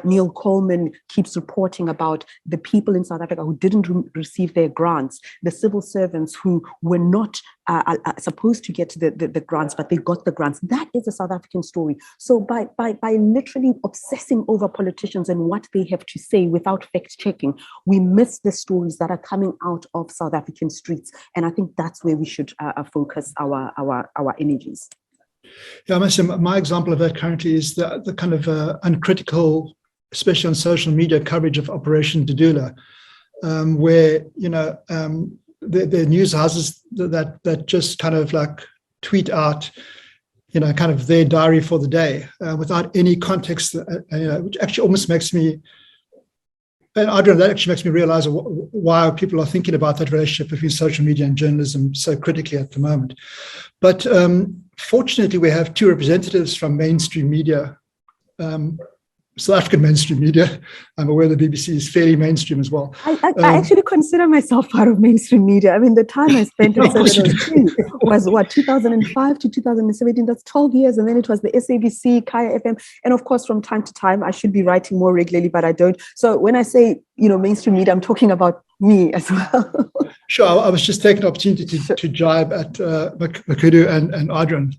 Neil Coleman keeps reporting about the people in South Africa who didn't receive their grants, the civil servants who were not are supposed to get the grants, but they got the grants. That is a South African story. So by literally obsessing over politicians and what they have to say without fact checking, we miss the stories that are coming out of South African streets. And I think that's where we should focus our energies. Yeah, I must say my example of that currently is the kind of uncritical, especially on social media, coverage of Operation Dudula, where, you know, the news houses that just kind of like tweet out, you know, kind of their diary for the day without any context, which actually almost makes me, and Adriaan, that actually makes me realize why people are thinking about that relationship between social media and journalism so critically at the moment. But fortunately, we have two representatives from mainstream media, South African mainstream media. I'm aware the BBC is fairly mainstream as well. I actually consider myself part of mainstream media. I mean, the time I spent in 702 was what, 2005 to 2017. That's 12 years. And then it was the SABC, Kaya FM. And of course, from time to time, I should be writing more regularly, but I don't. So when I say, you know, mainstream media, I'm talking about me as well. Sure. I was just taking the opportunity to jibe at Makhudu and Adriaan,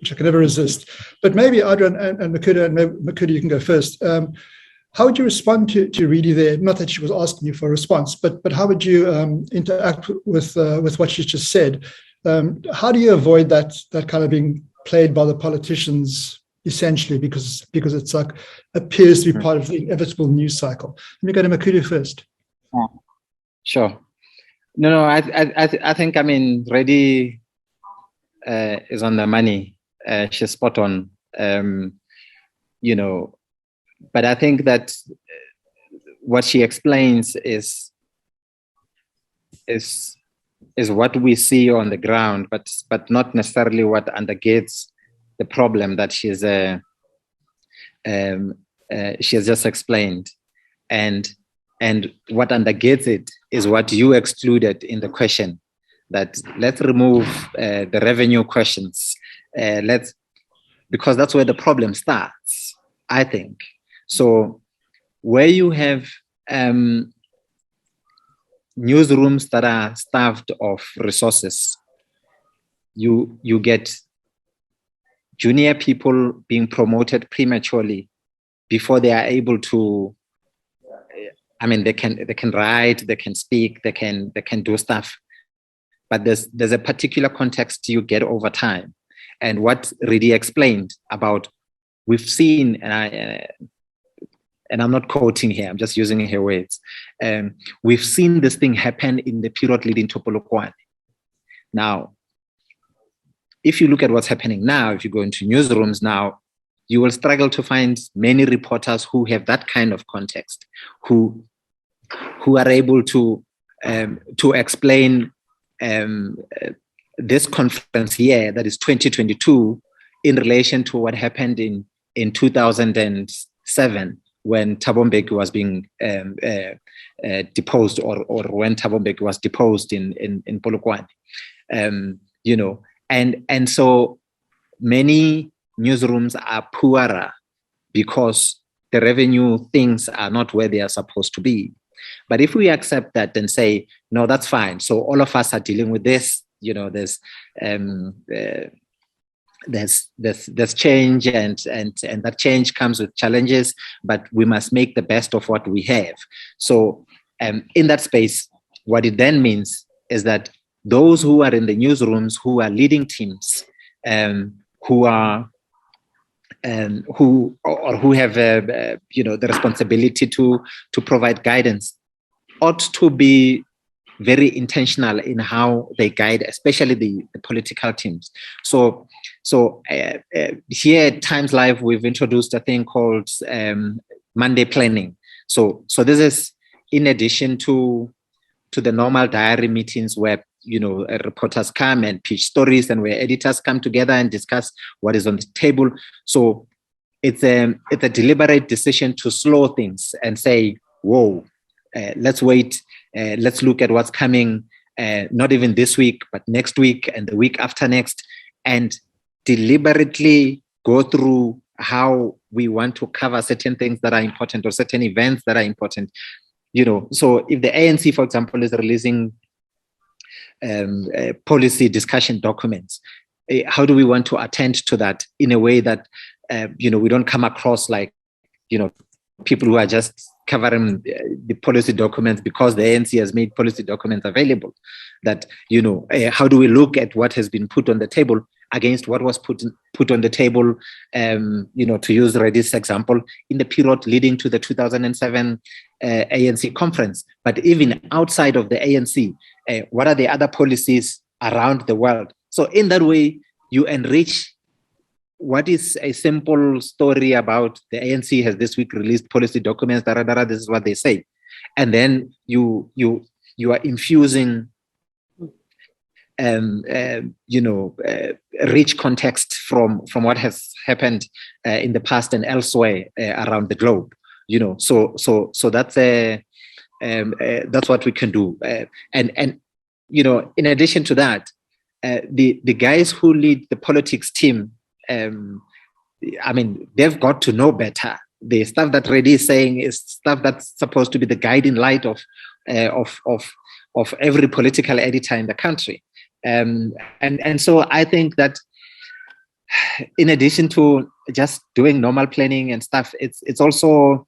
which I can never resist. But maybe Adriaan and Makhudu, and maybe Makhudu, you can go first. How would you respond to Redi there? Not that she was asking you for a response, but how would you interact with what she just said? How do you avoid that kind of being played by the politicians, essentially, because it's like appears to be part of the inevitable news cycle? Let me go to Makhudu first. Sure. No, I think, I mean, Redi is on the money. She's spot on. You know, but I think that what she explains is what we see on the ground, but not necessarily what undergirds the problem that she has just explained. And what undergirds it is what you excluded in the question, that let's remove the revenue questions. Because that's where the problem starts, I think. So where you have newsrooms that are starved of resources, you get junior people being promoted prematurely before they are able to, I mean, they can write, they can speak, they can do stuff, but there's a particular context you get over time. And what Redi explained about, we've seen, and I'm not quoting here, I'm just using her words. We've seen this thing happen in the period leading to Polokwane. Now, if you look at what's happening now, if you go into newsrooms now, you will struggle to find many reporters who have that kind of context, who are able to explain this conference here, that is 2022, in relation to what happened in 2007 when Thabo Mbeki was being deposed, or when Thabo Mbeki was deposed in Polokwane. You know, and so many newsrooms are poorer because the revenue things are not where they are supposed to be. But if we accept that and say, no, that's fine, so all of us are dealing with this, you know, there's change, and that change comes with challenges, but we must make the best of what we have. So in that space, what it then means is that those who are in the newsrooms, who are leading teams, who have you know, the responsibility to provide guidance, ought to be very intentional in how they guide, especially the political teams. So here at TimesLive, we've introduced a thing called Monday planning. So this is in addition to the normal diary meetings where, you know, reporters come and pitch stories, and where editors come together and discuss what is on the table. So it's a deliberate decision to slow things and say, whoa, let's wait. Let's look at what's coming, not even this week, but next week and the week after next, and deliberately go through how we want to cover certain things that are important, or certain events that are important. You know, so if the ANC, for example, is releasing policy discussion documents. How do we want to attend to that in a way that, we don't come across like, people who are just covering the policy documents because the ANC has made policy documents available? That, how do we look at what has been put on the table against what was put on the table, to use Redi's example, in the period leading to the 2007 ANC conference? But even outside of the ANC, what are the other policies around the world? So in that way, you enrich what is a simple story about the ANC has this week released policy documents, this is what they say. And then you are infusing rich context from what has happened in the past and elsewhere around the globe. So that's that's what we can do. And in addition to that, the guys who lead the politics team, they've got to know better. The stuff that Redi is saying is stuff that's supposed to be the guiding light of every political editor in the country. And so I think that in addition to just doing normal planning and stuff, it's also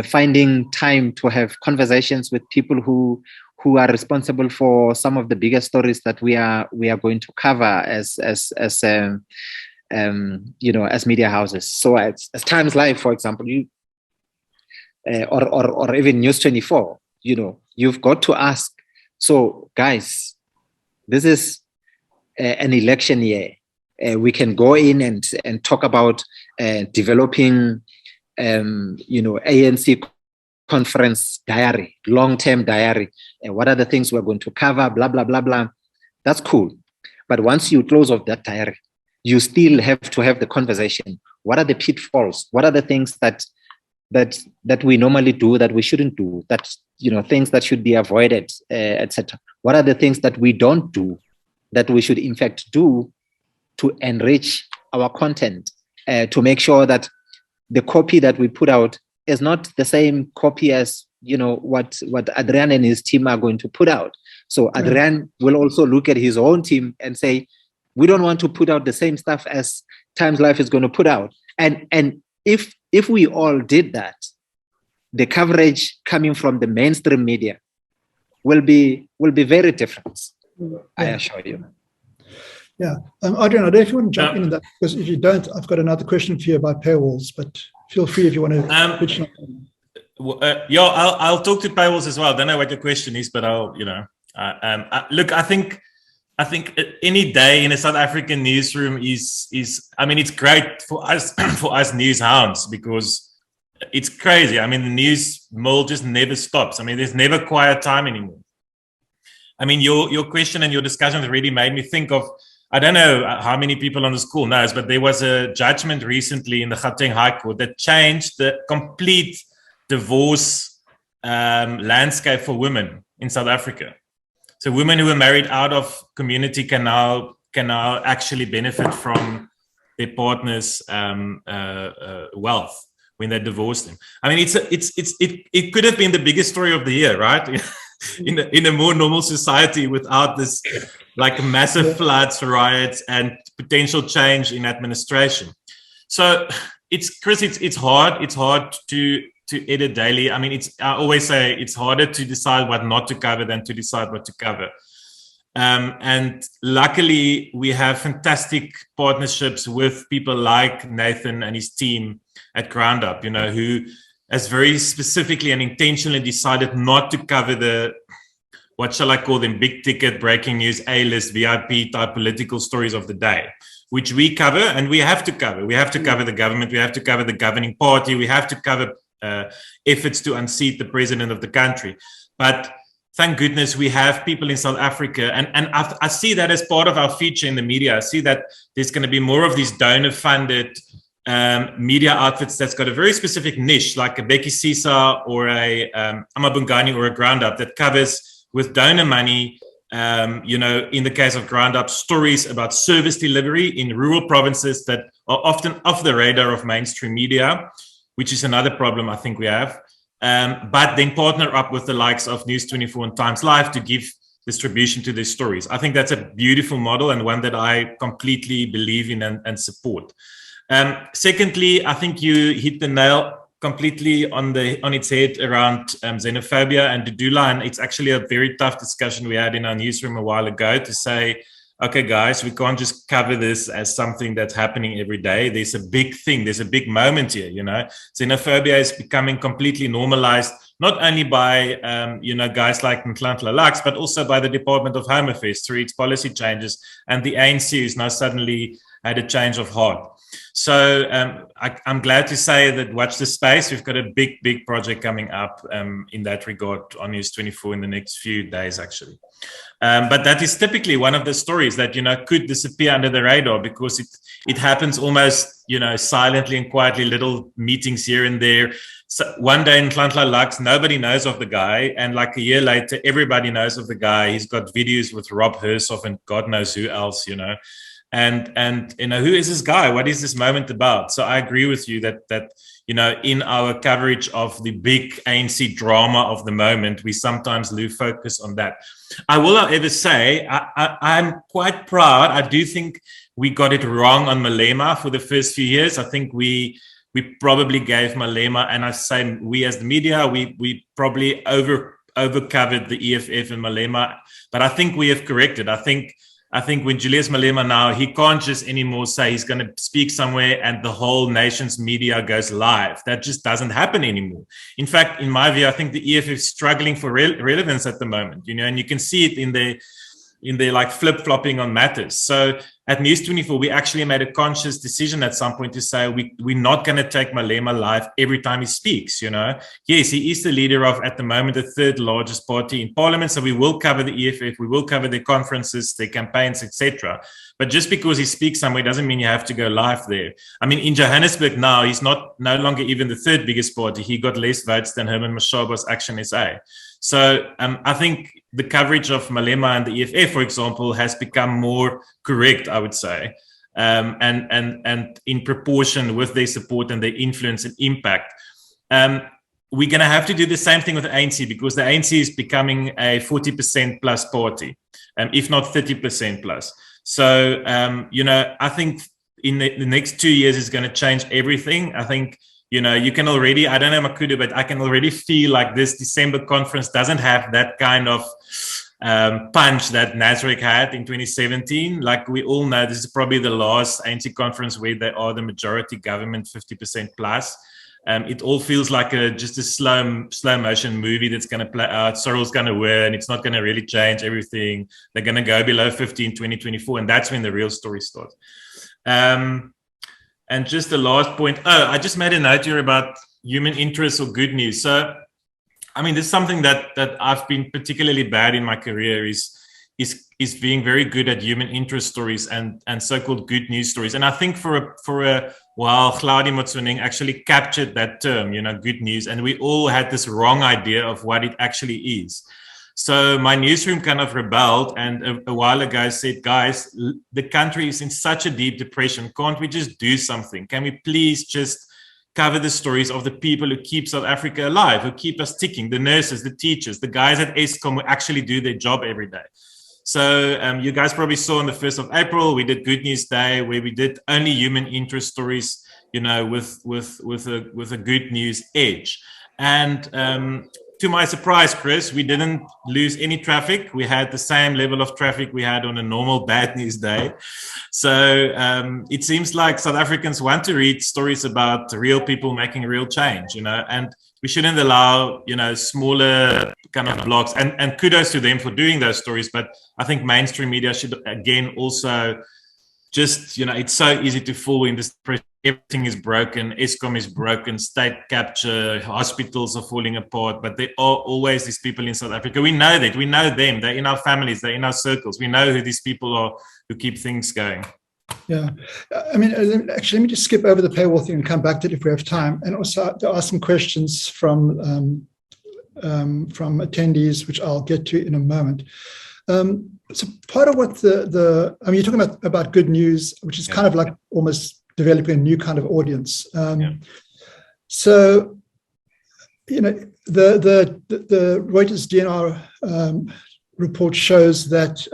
finding time to have conversations with people who are responsible for some of the bigger stories that we are going to cover as media houses. So as TimesLive, for example, or even News 24, you've got to ask, so guys, this is an election year. We can go in and talk about developing, ANC conference diary, long-term diary. And what are the things we're going to cover, blah, blah, blah, blah. That's cool. But once you close off that diary, you still have to have the conversation. What are the pitfalls? What are the things that we normally do that we shouldn't do? That, things that should be avoided, etc. What are the things that we don't do that we should in fact do to enrich our content, to make sure that the copy that we put out is not the same copy as what Adriaan and his team are going to put out. So Adriaan will also look at his own team and say, we don't want to put out the same stuff as TimesLive is going to put out. And if we all did that, the coverage coming from the mainstream media will be very different. I assure you. Yeah, Adriaan, I don't know if you want to jump in that, because if you don't, I've got another question for you about paywalls. But feel free if you want to. I'll talk to paywalls as well. I don't know what your question is, but I'll, look, I think any day in a South African newsroom is it's great for us for us news hounds, because it's crazy. The news mill just never stops. There's never quiet time anymore. Your question and your discussion really made me think of, I don't know how many people on the school knows, but there was a judgment recently in the Gauteng High Court that changed the complete divorce landscape for women in South Africa. So women who were married out of community can now actually benefit from their partner's wealth when they divorce them. It could have been the biggest story of the year, right? in a more normal society, without this like massive floods, riots, and potential change in administration. So Chris, it's hard to edit daily. I always say it's harder to decide what not to cover than to decide what to cover. And luckily, we have fantastic partnerships with people like Nathan and his team at Ground Up, who has very specifically and intentionally decided not to cover the, what shall I call them, big ticket, breaking news, A-list, VIP type political stories of the day, which we cover and we have to cover. We have to cover the government. We have to cover the governing party. We have to cover efforts to unseat the president of the country. But thank goodness we have people in South Africa. And I see that as part of our feature in the media. I see that there's going to be more of these donor-funded media outfits that's got a very specific niche, like a Becky Sisa or a Amabungani or a Ground Up, that covers with donor money, in the case of Ground Up, stories about service delivery in rural provinces that are often off the radar of mainstream media, which is another problem I think we have. But then partner up with the likes of News 24 and TimesLive to give distribution to their stories. I think that's a beautiful model and one that I completely believe in and support. Secondly, I think you hit the nail completely on its head around xenophobia and Dudula, and it's actually a very tough discussion we had in our newsroom a while ago to say, okay, guys, we can't just cover this as something that's happening every day. There's a big thing. There's a big moment here, you know. Xenophobia is becoming completely normalized, not only by, guys like Untitled Chapter, but also by the Department of Home Affairs through its policy changes. And the ANC is now suddenly had a change of heart. So I'm glad to say that watch the space. We've got a big project coming up in that regard on News 24 in the next few days, actually. But that is typically one of the stories that, could disappear under the radar because it happens almost, silently and quietly, little meetings here and there. So one day in Untitled, nobody knows of the guy. And like a year later, everybody knows of the guy. He's got videos with Rob Hersov and God knows who else, And who is this guy? What is this moment about? So I agree with you that in our coverage of the big ANC drama of the moment, we sometimes lose focus on that. I will, however, say I'm quite proud. I do think we got it wrong on Malema for the first few years. I think we probably gave Malema, and I say we as the media, we probably over covered the EFF and Malema, but I think we have corrected. I think when Julius Malema now, he can't just anymore say he's going to speak somewhere and the whole nation's media goes live. That just doesn't happen anymore. In fact, in my view, I think the EFF is struggling for relevance at the moment, and you can see it in their like flip-flopping on matters. So at News 24, we actually made a conscious decision at some point to say we're not going to take Malema live every time he speaks, Yes, he is the leader of, at the moment, the third largest party in parliament. So we will cover the EFF, we will cover their conferences, their campaigns, etc. But just because he speaks somewhere doesn't mean you have to go live there. I mean, in Johannesburg now, he's no longer even the third biggest party. He got less votes than Herman Mashaba's Action SA. So I think the coverage of Malema and the EFF, for example, has become more correct, I would say, and in proportion with their support and their influence and impact. We're going to have to do the same thing with the ANC because the ANC is becoming a 40% plus party, if not 30% plus. So, I think in the next 2 years is going to change everything. I think, you can already, I don't know Makhudu, but I can already feel like this December conference doesn't have that kind of punch that Nasrec had in 2017. Like we all know, this is probably the last ANC conference where they are the majority government, 50% plus. It all feels like just a slow motion movie that's going to play out. Cyril's going to win. It's not going to really change everything. They're going to go below 50 in 2024, and that's when the real story starts. And just the last point. I just made a note here about human interest or good news. So, I mean, this is something that I've been particularly bad in my career is being very good at human interest stories and so-called good news stories. And I think for a while, Tlhabi Motsoeneng actually captured that term, good news. And we all had this wrong idea of what it actually is. So my newsroom kind of rebelled and a while ago said, guys, the country is in such a deep depression. Can't we just do something? Can we please just cover the stories of the people who keep South Africa alive, who keep us ticking, the nurses, the teachers, the guys at Eskom who actually do their job every day. So you guys probably saw on the 1st of April, we did Good News Day where we did only human interest stories, with a good news edge. And to my surprise, Chris, we didn't lose any traffic. We had the same level of traffic we had on a normal bad news day. So it seems like South Africans want to read stories about real people making real change, and we shouldn't allow, smaller kind of blogs, and kudos to them for doing those stories. But I think mainstream media should, again, also just, it's so easy to fall in this depression. Everything is broken. Eskom is broken. State capture. Hospitals are falling apart. But there are always these people in South Africa. We know that. We know them. They're in our families. They're in our circles. We know who these people are who keep things going. Yeah. I mean, actually, let me just skip over the paywall thing and come back to it if we have time. And also to ask some questions from attendees, which I'll get to in a moment. So part of what you're talking about good news, which is kind of like almost developing a new kind of audience. So, the Reuters DNR report shows that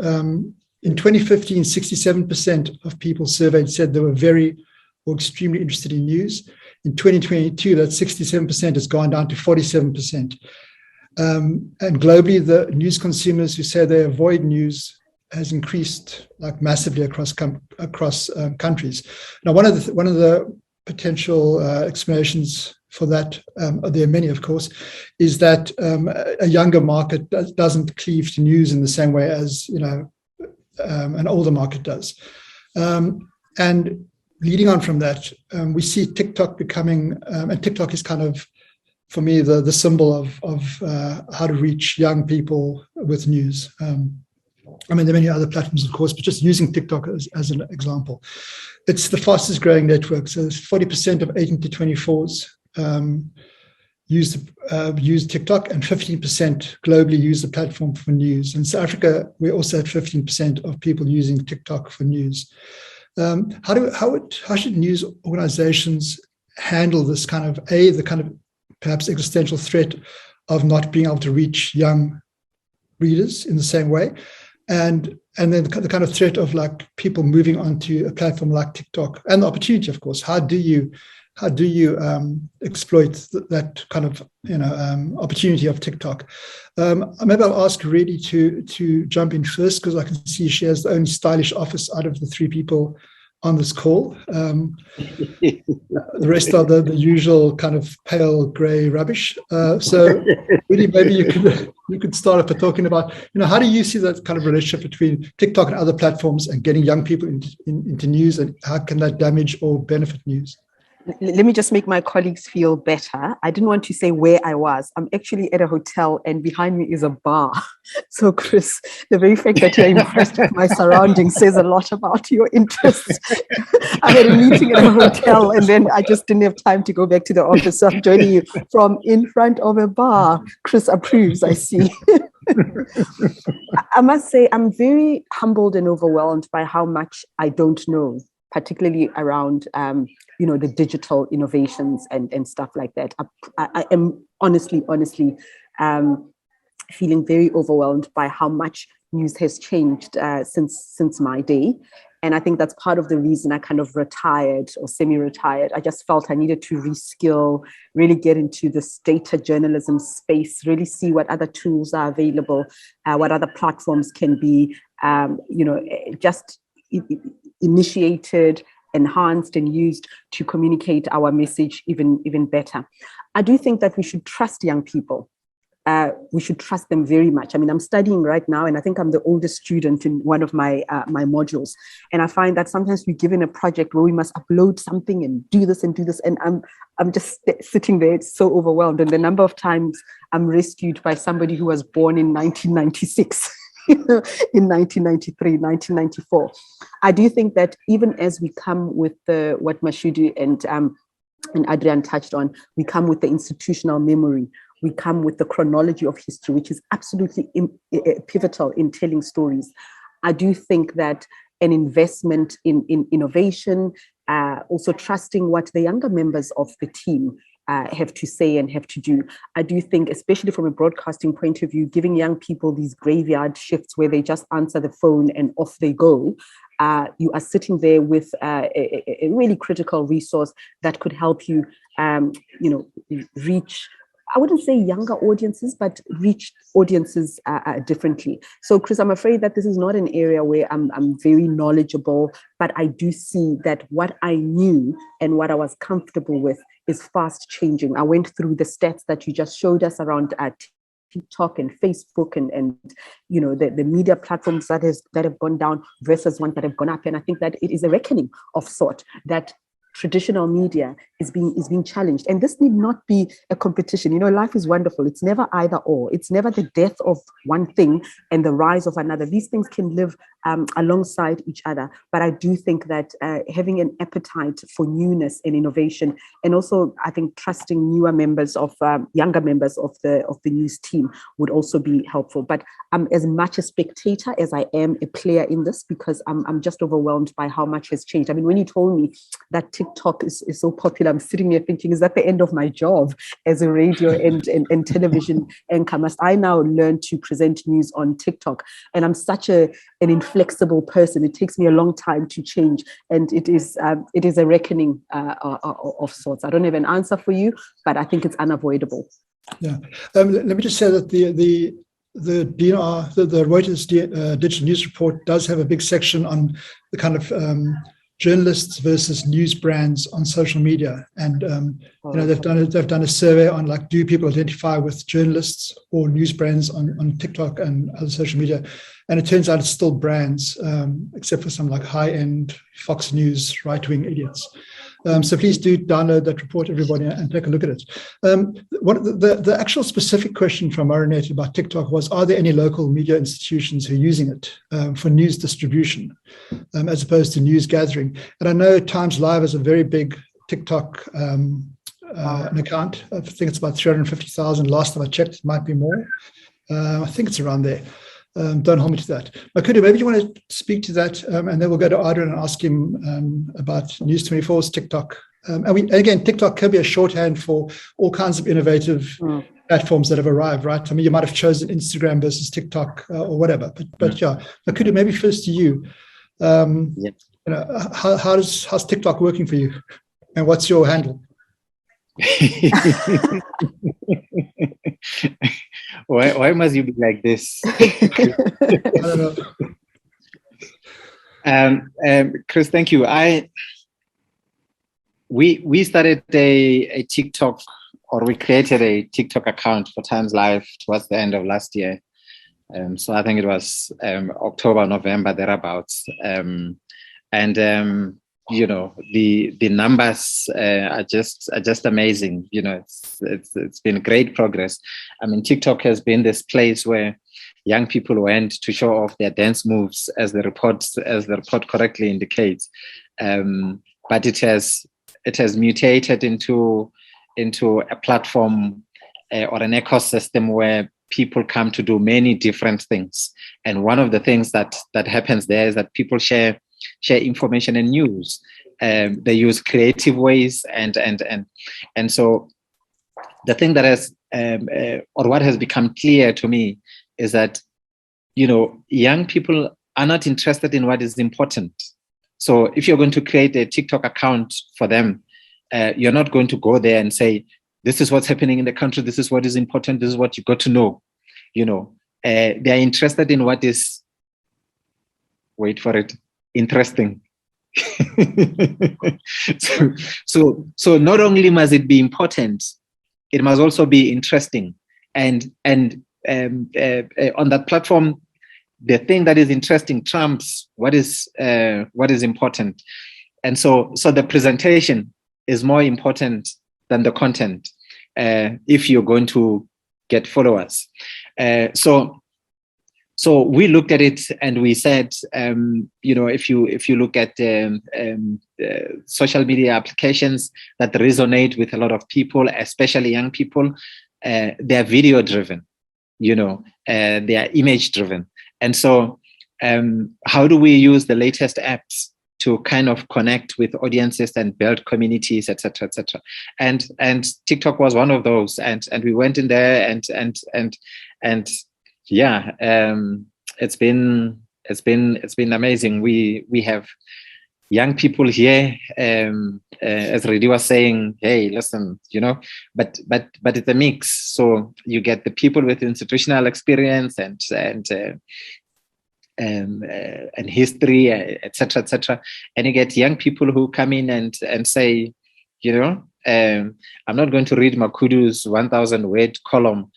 in 2015, 67% of people surveyed said they were very or extremely interested in news. In 2022, that 67% has gone down to 47%. And globally, the news consumers who say they avoid news has increased like massively across countries. Now, one of the potential explanations for that, there are many, of course, is that a younger market doesn't cleave to news in the same way as an older market does. And leading on from that, we see TikTok becoming, and TikTok is kind of, for me, the symbol of how to reach young people with news. I mean, there are many other platforms, of course, but just using TikTok as an example. It's the fastest growing network. So 40% of 18 to 24s use TikTok, and 15% globally use the platform for news. In South Africa, we also had 15% of people using TikTok for news. How should news organizations handle this kind of the kind of perhaps existential threat of not being able to reach young readers in the same way, and then the kind of threat of like people moving onto a platform like TikTok, and the opportunity, of course. How do you exploit that kind of opportunity of TikTok? Maybe I'll ask Redi to jump in first, because I can see she has the only stylish office out of the three people on this call. The rest are the usual kind of pale grey rubbish. So really, maybe you could start off by talking about, how do you see that kind of relationship between TikTok and other platforms and getting young people into news, and how can that damage or benefit news? Let me just make my colleagues feel better. I didn't want to say where I was. I'm actually at a hotel, and behind me is a bar. So, Chris, the very fact that you're impressed with my surroundings says a lot about your interests. I had a meeting at a hotel, and then I just didn't have time to go back to the office. So I'm joining you from in front of a bar. Chris approves, I see. I must say, I'm very humbled and overwhelmed by how much I don't know, particularly around, the digital innovations and stuff like that. I am honestly feeling very overwhelmed by how much news has changed since my day. And I think that's part of the reason I kind of retired or semi-retired. I just felt I needed to reskill, really get into this data journalism space, really see what other tools are available, what other platforms can be, just initiated, enhanced, and used to communicate our message even better. I do think that we should trust young people. We should trust them very much. I mean, I'm studying right now, and I think I'm the oldest student in one of my modules. And I find that sometimes we're given a project where we must upload something and do this, and I'm just sitting there. It's so overwhelmed. And the number of times I'm rescued by somebody who was born in 1996. In 1993, 1994. I do think that even as we come with what Makhudu and Adriaan touched on, we come with the institutional memory, we come with the chronology of history, which is absolutely pivotal in telling stories. I do think that an investment in innovation, also trusting what the younger members of the team have to say and have to do. I do think, especially from a broadcasting point of view, giving young people these graveyard shifts where they just answer the phone and off they go, you are sitting there with a really critical resource that could help you, reach, I wouldn't say younger audiences, but reach audiences differently. So, Chris, I'm afraid that this is not an area where I'm very knowledgeable, but I do see that what I knew and what I was comfortable with is fast changing. I went through the stats that you just showed us around TikTok and Facebook and the media platforms that have gone down versus ones that have gone up. And I think that it is a reckoning of sort that traditional media is being challenged. And this need not be a competition. Life is wonderful. It's never either or. It's never the death of one thing and the rise of another. These things can live alongside each other. But I do think that having an appetite for newness and innovation, and also I think trusting younger members of the news team would also be helpful. But I'm as much a spectator as I am a player in this, because I'm just overwhelmed by how much has changed. I mean, when you told me that TikTok is so popular, I'm sitting here thinking, is that the end of my job as a radio and television anchor? Must I now learn to present news on TikTok? And I'm such an inflexible person. It takes me a long time to change, and it is a reckoning of sorts. I don't have an answer for you, but I think it's unavoidable. Yeah. Let me just say that the DNR, the Reuters digital news report does have a big section on the kind of journalists versus news brands on social media, and they've done a survey on, like, do people identify with journalists or news brands on TikTok and other social media, and it turns out it's still brands, except for some like high-end Fox News right-wing idiots. So please do download that report, everybody, and take a look at it. The actual specific question from Marinet about TikTok was, are there any local media institutions who are using it for news distribution as opposed to news gathering? And I know TimesLive is a very big TikTok an account. I think it's about 350,000. Last time I checked, it might be more. I think it's around there. Don't hold me to that. Makhudu, maybe you want to speak to that, and then we'll go to Adriaan and ask him about News24's TikTok. And again, TikTok can be a shorthand for all kinds of innovative platforms that have arrived, right? I mean, you might have chosen Instagram versus TikTok or whatever. But yeah, Makhudu, maybe first to you. How's TikTok working for you, and what's your handle? Why must you be like this? I don't know. Chris, thank you. We started a TikTok, or we created a TikTok account for TimesLive towards the end of last year. So I think it was October, November, thereabouts. The numbers are just amazing. It's been great progress. I mean, TikTok has been this place where young people went to show off their dance moves, as the report correctly indicates. But it has mutated into a platform or an ecosystem where people come to do many different things. And one of the things that happens there is that people share information and news. They use creative ways, and so the thing that has or what has become clear to me is that young people are not interested in what is important. So if you're going to create a TikTok account for them, you're not going to go there and say, this is what's happening in the country, this is what is important, this is what you got to know. They are interested in what is, wait for it, interesting. so not only must it be important, it must also be interesting. And on that platform, the thing that is interesting trumps what is important. And so the presentation is more important than the content if you're going to get followers. So we looked at it and we said, if you look at social media applications that resonate with a lot of people, especially young people, they're video driven, they are image driven. And so how do we use the latest apps to kind of connect with audiences and build communities, et cetera, et cetera? And TikTok was one of those. And we went in there and yeah, it's been amazing. We have young people here, as Redi was saying, hey, listen, but it's a mix. So you get the people with institutional experience and history, et cetera, and you get young people who come in and say, I'm not going to read Makhudu's 1,000-word column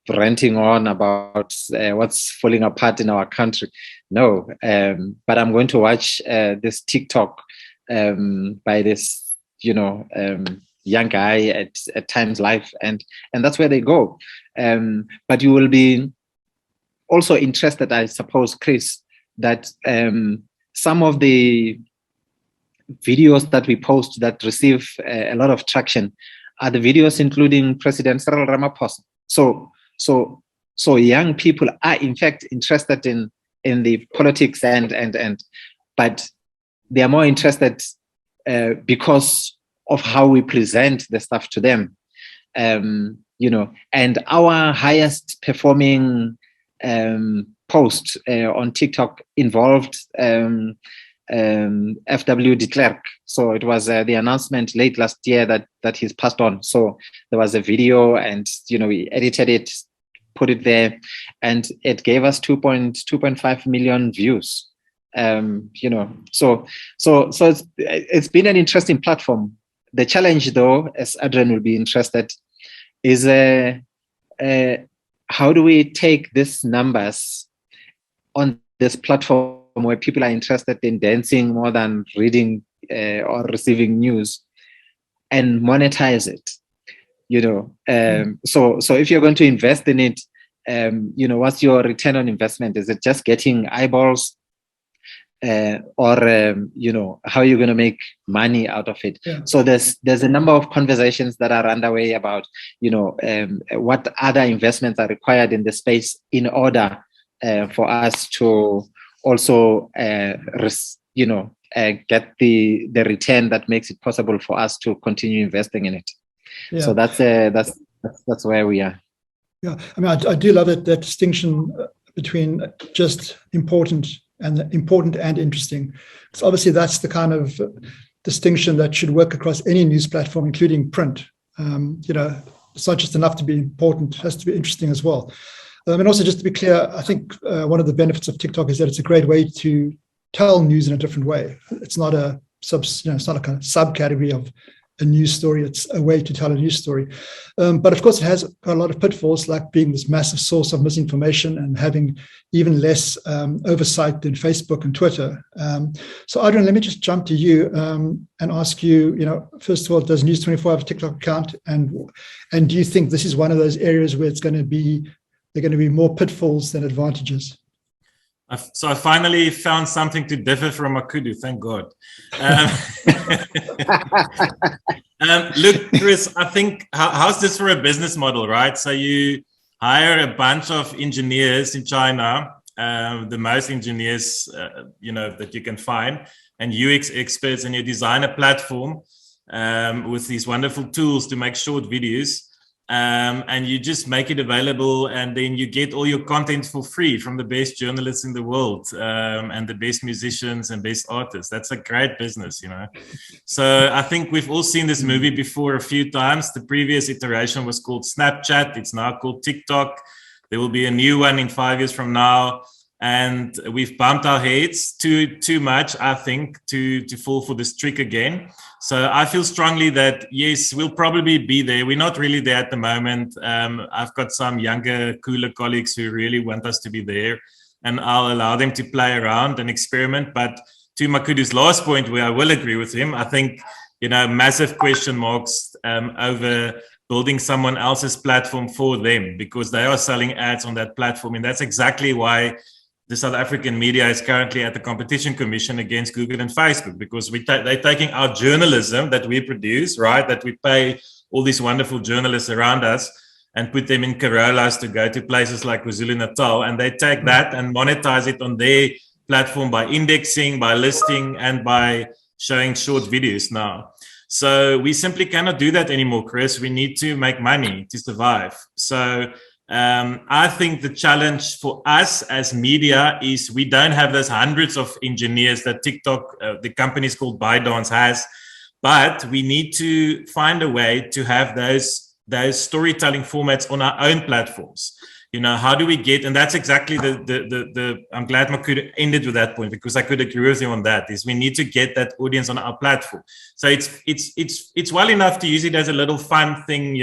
ranting on about what's falling apart in our country. No, but I'm going to watch this TikTok by this, young guy at TimesLive, and that's where they go. But you will be also interested, I suppose, Chris, that some of the videos that we post that receive a lot of traction are the videos including President Cyril Ramaphosa. So young people are in fact interested in the politics and but they are more interested because of how we present the stuff to them. And our highest performing post on TikTok involved FW de Klerk. So it was the announcement late last year that he's passed on. So there was a video, and we edited it, put it there, and it gave us 2.5 million views. So it's been an interesting platform. The challenge, though, as Adriaan will be interested, is how do we take these numbers on this platform where people are interested in dancing more than reading or receiving news, and monetize it? So if you're going to invest in it, what's your return on investment? Is it just getting eyeballs? Or how are you going to make money out of it? Yeah. So there's a number of conversations that are underway about what other investments are required in the space in order for us to also get the return that makes it possible for us to continue investing in it. Yeah. So that's where we are. Yeah, I mean, I do love that distinction between just important and interesting. So obviously that's the kind of distinction that should work across any news platform, including print. It's not just enough to be important, it has to be interesting as well. And also, just to be clear, I think one of the benefits of TikTok is that it's a great way to tell news in a different way. It's not a it's not a kind of subcategory of a news story. It's a way to tell a news story. But of course, it has got a lot of pitfalls, like being this massive source of misinformation and having even less oversight than Facebook and Twitter. So Adriaan, let me just jump to you and ask you, first of all, does News24 have a TikTok account? And do you think this is one of those areas where there are going to be more pitfalls than advantages? So I finally found something to differ from Makhudu, thank God. Look, Chris, I think, how's this for a business model, right? So you hire a bunch of engineers in China, the most engineers, that you can find, and UX experts, and you design a platform with these wonderful tools to make short videos. And you just make it available, and then you get all your content for free from the best journalists in the world, and the best musicians and best artists. That's a great business, So I think we've all seen this movie before a few times. The previous iteration was called Snapchat. It's now called TikTok. There will be a new one in 5 years from now. And we've bumped our heads too much, I think, to fall for this trick again. So I feel strongly that, yes, we'll probably be there. We're not really there at the moment. I've got some younger, cooler colleagues who really want us to be there, and I'll allow them to play around and experiment. But to Makhudu's last point, where I will agree with him, I think, massive question marks over building someone else's platform for them, because they are selling ads on that platform. And that's exactly why the South African media is currently at the Competition Commission against Google and Facebook, because they're taking our journalism that we produce, right, that we pay all these wonderful journalists around us, and put them in Corollas to go to places like KwaZulu-Natal, and they take that and monetize it on their platform by indexing, by listing, and by showing short videos now. So we simply cannot do that anymore, Chris. We need to make money to survive. So I think the challenge for us as media is we don't have those hundreds of engineers that TikTok, the company is called ByteDance, has, but we need to find a way to have those storytelling formats on our own platforms. How do we get, and that's exactly the I'm glad Makhudu ended with that point, because I could agree with you on that, is we need to get that audience on our platform. So it's well enough to use it as a little fun thing,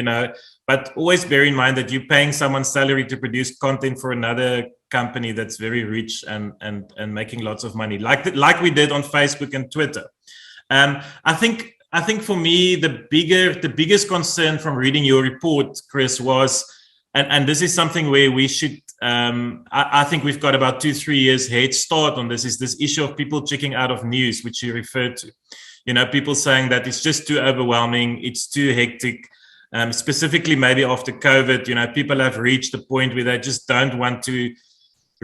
but always bear in mind that you're paying someone's salary to produce content for another company that's very rich and making lots of money, like we did on Facebook and Twitter. I think for me, the biggest concern from reading your report, Chris, was, and this is something where we should, I think we've got about 2-3 years head start on this, is this issue of people checking out of news, which you referred to. People saying that it's just too overwhelming, it's too hectic. Specifically, maybe after COVID, people have reached the point where they just don't want to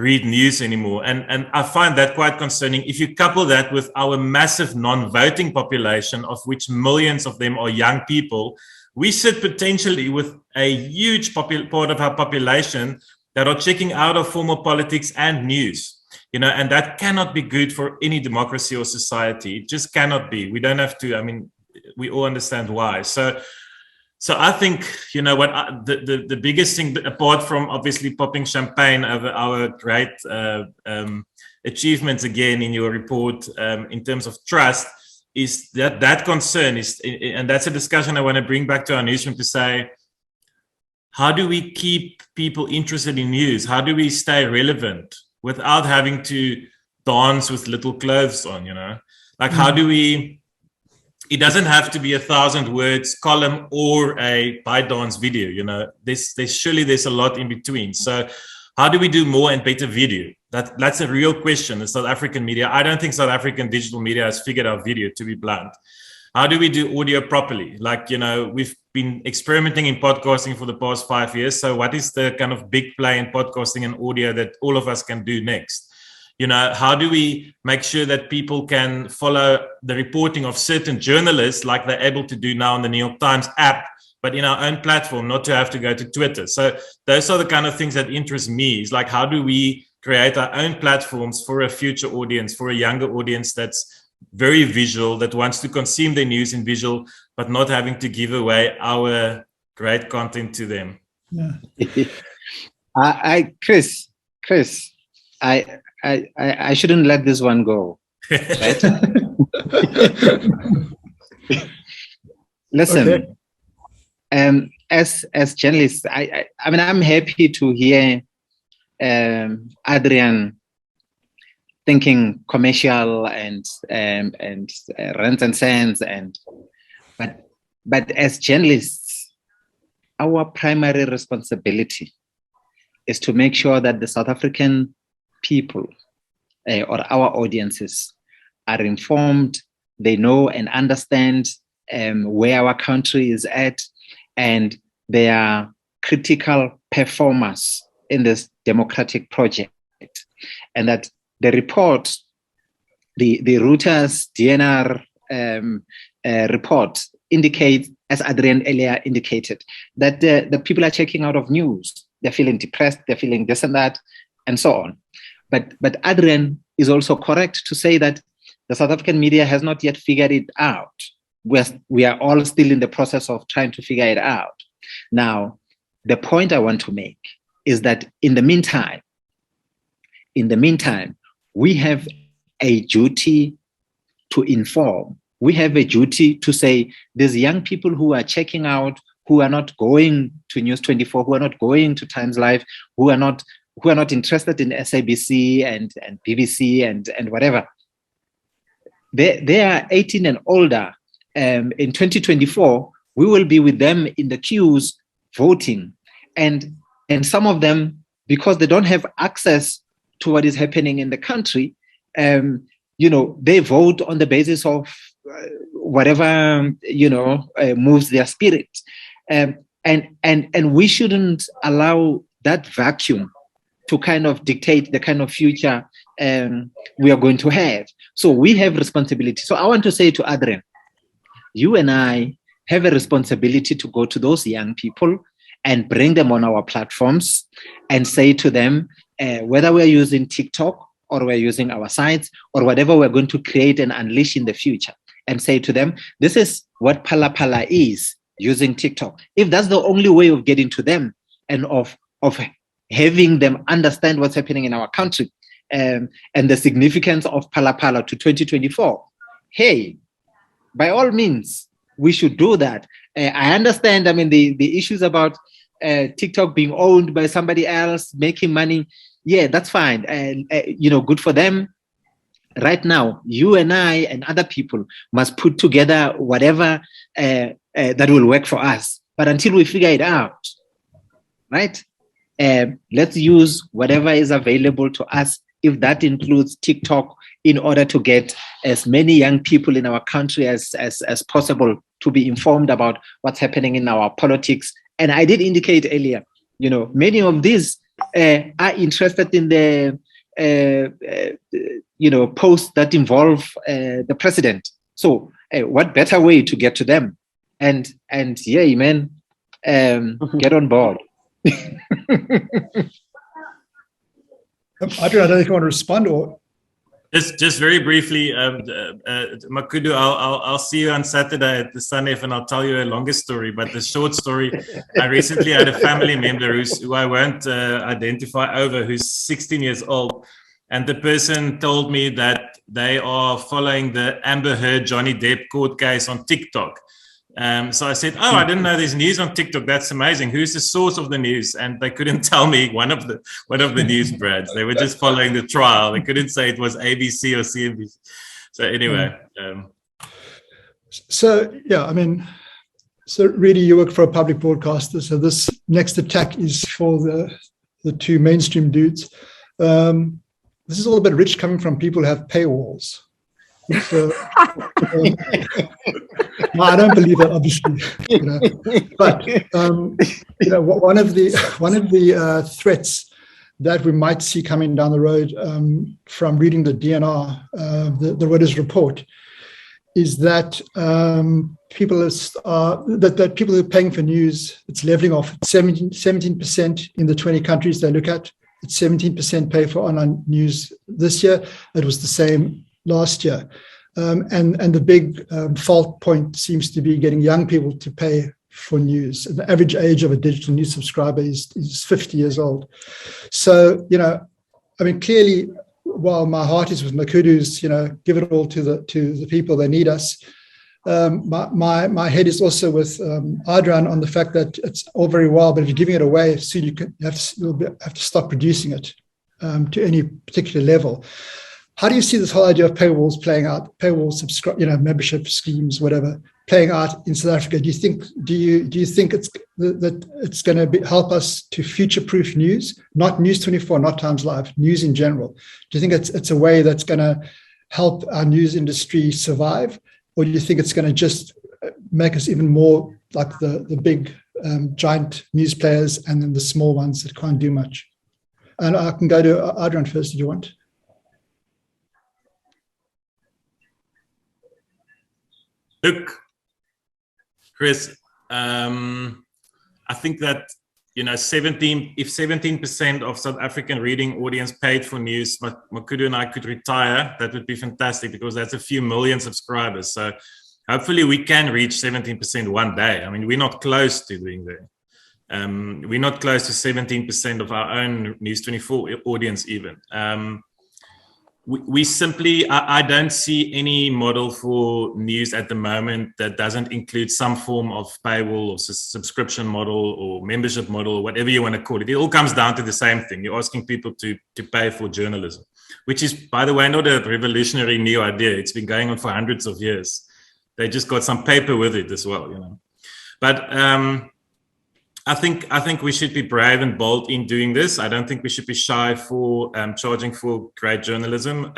read news anymore. And I find that quite concerning. If you couple that with our massive non-voting population, of which millions of them are young people, we sit potentially with a huge part of our population that are checking out of formal politics and news. And that cannot be good for any democracy or society. It just cannot be. We don't have to, I mean, we all understand why. So I think, what the biggest thing, apart from obviously popping champagne over our great achievements again in your report in terms of trust, is that concern is, and that's a discussion I want to bring back to our newsroom to say, how do we keep people interested in news? How do we stay relevant without having to dance with little clothes on, Like, how do we... It doesn't have to be 1,000 words column or a ByteDance video, There's a lot in between. So how do we do more and better video? That's a real question in South African media. I don't think South African digital media has figured out video, to be blunt. How do we do audio properly? Like, we've been experimenting in podcasting for the past 5 years. So what is the kind of big play in podcasting and audio that all of us can do next? How do we make sure that people can follow the reporting of certain journalists like they're able to do now on the New York Times app, but in our own platform, not to have to go to Twitter? So those are the kind of things that interest me. Is like, how do we create our own platforms for a future audience, for a younger audience that's very visual, that wants to consume their news in visual, but not having to give away our great content to them? Yeah. Chris, I shouldn't let this one go. Right? Listen, okay. As journalists, I mean, I'm happy to hear Adriaan thinking commercial and rent and cents, but as journalists, our primary responsibility is to make sure that the South African people or our audiences are informed, they know and understand where our country is at, and they are critical performers in this democratic project. And that the report, the Reuters DNR report indicates, as Adriaan earlier indicated, that the people are checking out of news. They're feeling depressed, they're feeling this and that, and so on. But Adriaan is also correct to say that the South African media has not yet figured it out. We are all still in the process of trying to figure it out. Now, the point I want to make is that in the meantime, we have a duty to inform. We have a duty to say there's young people who are checking out, who are not going to News 24, who are not going to TimesLive, who are not interested in SABC and BBC and whatever. They are 18 and older. In 2024, we will be with them in the queues voting. And some of them, because they don't have access to what is happening in the country, they vote on the basis of whatever, moves their spirit. And we shouldn't allow that vacuum to kind of dictate the kind of future we are going to have. So we have responsibility. So I want to say to Adriaan, you and I have a responsibility to go to those young people and bring them on our platforms and say to them, whether we're using TikTok or we're using our sites or whatever we're going to create and unleash in the future, and say to them, this is what Phala Phala is using TikTok. If that's the only way of getting to them and of having them understand what's happening in our country and the significance of Phala Phala to 2024, hey, by all means, we should do that. I understand, the issues about TikTok being owned by somebody else, making money. Yeah, that's fine. Good for them. Right now, you and I and other people must put together whatever that will work for us. But until we figure it out, right? Let's use whatever is available to us, if that includes TikTok, in order to get as many young people in our country as possible to be informed about what's happening in our politics. And I did indicate earlier, many of these are interested in the posts that involve the president. So what better way to get to them? And yeah, man, get on board. Adriaan, I don't know if you want to respond or. Just very briefly, Makhudu, I'll see you on Saturday at the Sunif, and I'll tell you a longer story. But the short story, I recently had a family member who I won't identify over, who's 16 years old, and the person told me that they are following the Amber Heard Johnny Depp court case on TikTok. So I said, "Oh, I didn't know there's news on TikTok. That's amazing. Who's the source of the news?" And they couldn't tell me one of the news brands. They were just following the trial. They couldn't say it was ABC or CNBC. So anyway. So yeah, I mean, so Redi, you work for a public broadcaster. So this next attack is for the two mainstream dudes. This is all a bit rich coming from people who have paywalls. So, no, I don't believe that, obviously, but one of the threats that we might see coming down the road from reading the DNR, the Reuters report, is that people who are paying for news, it's leveling off. It's 17% in the 20 countries they look at. It's 17% pay for online news this year. It was the same last year. And the big fault point seems to be getting young people to pay for news. And the average age of a digital news subscriber is 50 years old. So, I mean, clearly, while my heart is with Makhudu's, give it all to the people, they need us. My head is also with Adriaan on the fact that it's all very well, but if you're giving it away, soon you'll have to stop producing it to any particular level. How do you see this whole idea of paywalls playing out, membership schemes, whatever, playing out in South Africa? Do you think it's going to help us to future-proof news, not News 24, not TimesLive, news in general? Do you think it's a way that's going to help our news industry survive, or do you think it's going to just make us even more like the big giant news players and then the small ones that can't do much? And I can go to Adriaan first if you want. Look, Chris, I think that, if 17% of South African reading audience paid for news, Makhudu and I could retire, that would be fantastic, because that's a few million subscribers. So hopefully we can reach 17% one day. I mean, we're not close to doing that. We're not close to 17% of our own News 24 audience even. We simply, I don't see any model for news at the moment that doesn't include some form of paywall or subscription model or membership model or whatever you want to call it. It all comes down to the same thing. You're asking people to pay for journalism, which is, by the way, not a revolutionary new idea. It's been going on for hundreds of years. They just got some paper with it as well, But I think we should be brave and bold in doing this. I don't think we should be shy for charging for great journalism.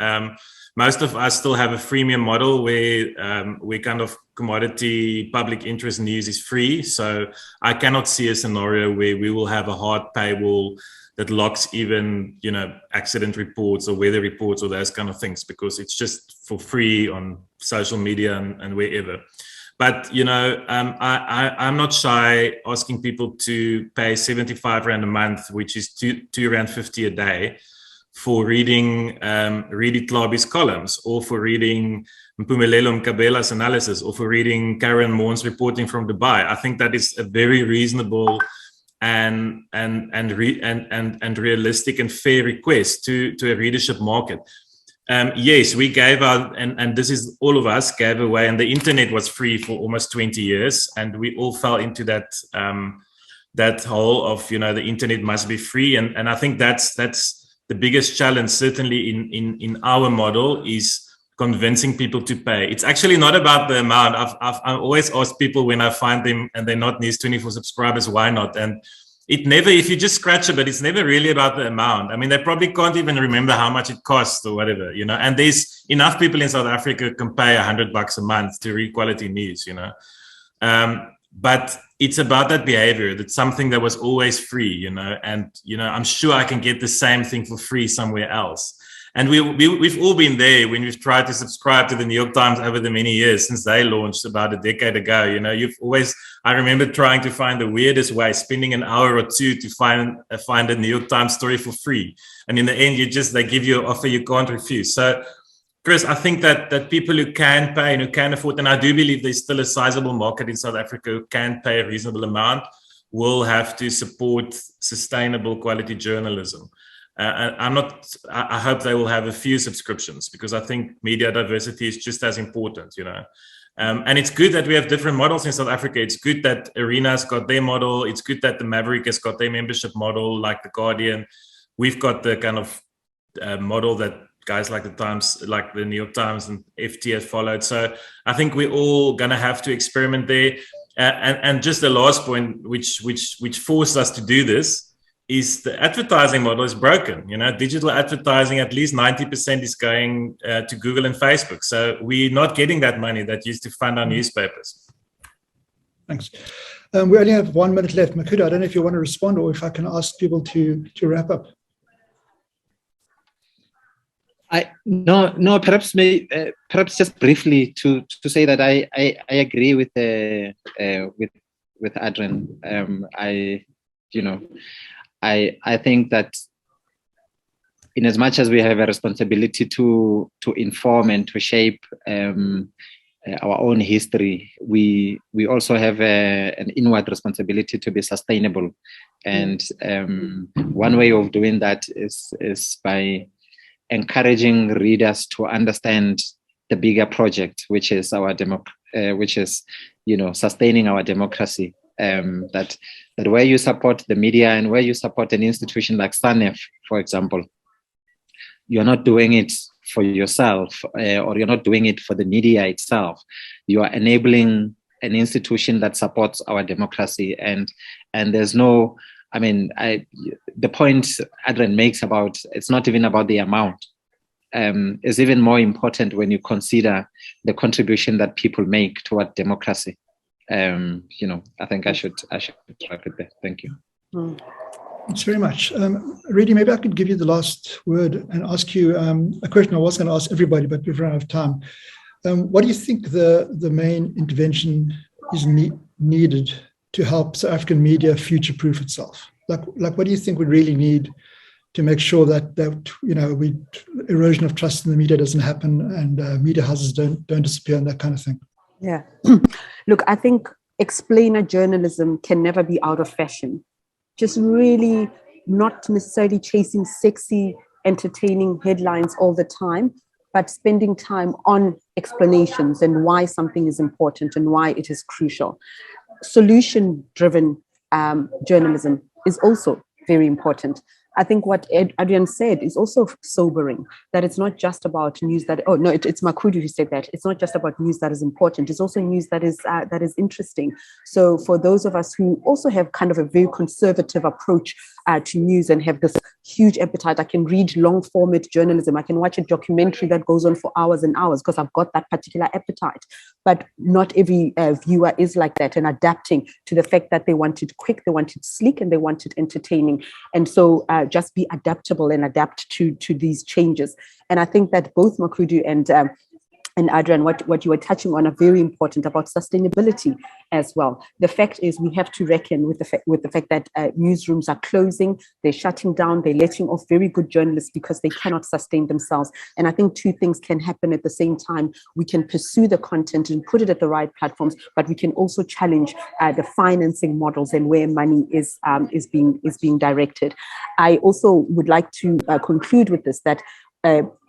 Most of us still have a freemium model where we kind of commodity public interest news is free. So I cannot see a scenario where we will have a hard paywall that locks even, accident reports or weather reports or those kind of things, because it's just for free on social media and wherever. But, I'm not shy asking people to pay 75 Rand a month, which is 2.50 Rand a day, for reading Redi Tlhabi's columns, or for reading Mpumelelo Mkabela's analysis, or for reading Karen Moon's reporting from Dubai. I think that is a very reasonable and realistic and fair request to a readership market. Yes, we gave out, and this is all of us gave away, and the internet was free for almost 20 years, and we all fell into that hole of, the internet must be free, and I think that's the biggest challenge, certainly in our model, is convincing people to pay. It's actually not about the amount. I've always asked people when I find them and they're not News 24 subscribers, why not? And it never, if you just scratch a bit, it's never really about the amount. I mean, they probably can't even remember how much it costs or whatever, and there's enough people in South Africa can pay $100 a month to read quality news, but it's about that behavior. That's something that was always free, and I'm sure I can get the same thing for free somewhere else. And we've all been there when we've tried to subscribe to the New York Times over the many years since they launched about a decade ago. I remember trying to find the weirdest way, spending an hour or two to find a New York Times story for free. And in the end, they give you an offer you can't refuse. So, Chris, I think that people who can pay and who can afford, and I do believe there's still a sizable market in South Africa who can pay a reasonable amount, will have to support sustainable quality journalism. I hope they will have a few subscriptions, because I think media diversity is just as important, and it's good that we have different models in South Africa. It's good that Arena's got their model. It's good that the Maverick has got their membership model, like the Guardian. We've got the kind of model that guys like the New York Times and FT have followed. So I think we're all going to have to experiment there. And just the last point, which forced us to do this, is the advertising model is broken. Digital advertising, at least 90% is going to Google and Facebook. So we're not getting that money that used to fund our newspapers. Thanks. We only have 1 minute left. Makhudu, I don't know if you want to respond or if I can ask people to wrap up. No. Perhaps just briefly to say that I agree with Adriaan. I think that in as much as we have a responsibility to inform and to shape our own history, we also have an inward responsibility to be sustainable. And one way of doing that is by encouraging readers to understand the bigger project, which is sustaining our democracy. That where you support the media and where you support an institution like SANEF, for example, you're not doing it for yourself, or you're not doing it for the media itself. You are enabling an institution that supports our democracy, and there's no. The point Adriaan makes about it's not even about the amount. Is even more important when you consider the contribution that people make toward democracy. I think I should wrap it there. Thank you. Thanks very much. Redi, maybe I could give you the last word and ask you a question I was going to ask everybody, but we've run out of time. What do you think the main intervention is needed to help South African media future-proof itself? Like what do you think we really need to make sure that erosion of trust in the media doesn't happen and media houses don't disappear and that kind of thing? Yeah. Look, I think explainer journalism can never be out of fashion. Just really not necessarily chasing sexy, entertaining headlines all the time, but spending time on explanations and why something is important and why it is crucial. Solution-driven journalism is also very important. I think what Adriaan said is also sobering, that it's not just about news that, it's Makhudu who said that. It's not just about news that is important. It's also news that is interesting. So for those of us who also have kind of a very conservative approach to news and have this huge appetite, I can read long format journalism. I can watch a documentary that goes on for hours and hours because I've got that particular appetite. But not every viewer is like that and adapting to the fact that they want it quick, they want it sleek, and they want it entertaining. And so just be adaptable and adapt to these changes. And I think that both Makhudu and Adriaan, what you were touching on are very important about sustainability as well. The fact is we have to reckon with the fact that newsrooms are closing, they're shutting down, they're letting off very good journalists because they cannot sustain themselves. And I think two things can happen at the same time. We can pursue the content and put it at the right platforms, but we can also challenge the financing models and where money is being directed. I also would like to conclude with this, that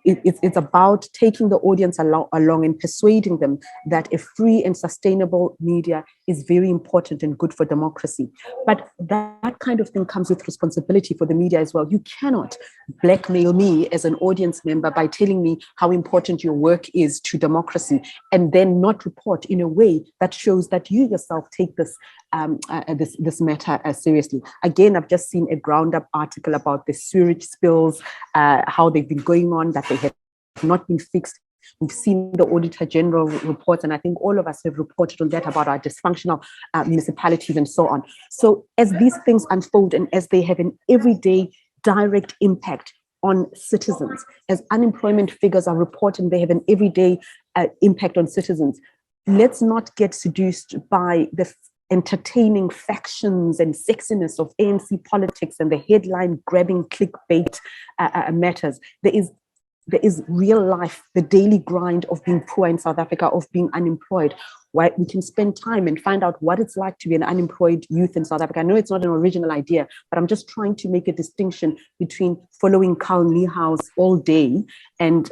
it's about taking the audience along and persuading them that a free and sustainable media is very important and good for democracy. But that kind of thing comes with responsibility for the media as well. You cannot blackmail me as an audience member by telling me how important your work is to democracy and then not report in a way that shows that you yourself take this matter seriously. Again, I've just seen a ground-up article about the sewage spills, how they've been going on, that they have not been fixed. We've seen the Auditor General reports, and I think all of us have reported on that about our dysfunctional municipalities and so on. So as these things unfold and as they have an everyday direct impact on citizens, as unemployment figures are reported, they have an everyday impact on citizens. Let's not get seduced by the entertaining factions and sexiness of ANC politics and the headline grabbing clickbait matters. There is real life, the daily grind of being poor in South Africa, of being unemployed. Why we can spend time and find out what it's like to be an unemployed youth in South Africa. I know it's not an original idea, but I'm just trying to make a distinction between following Carl Niehaus all day and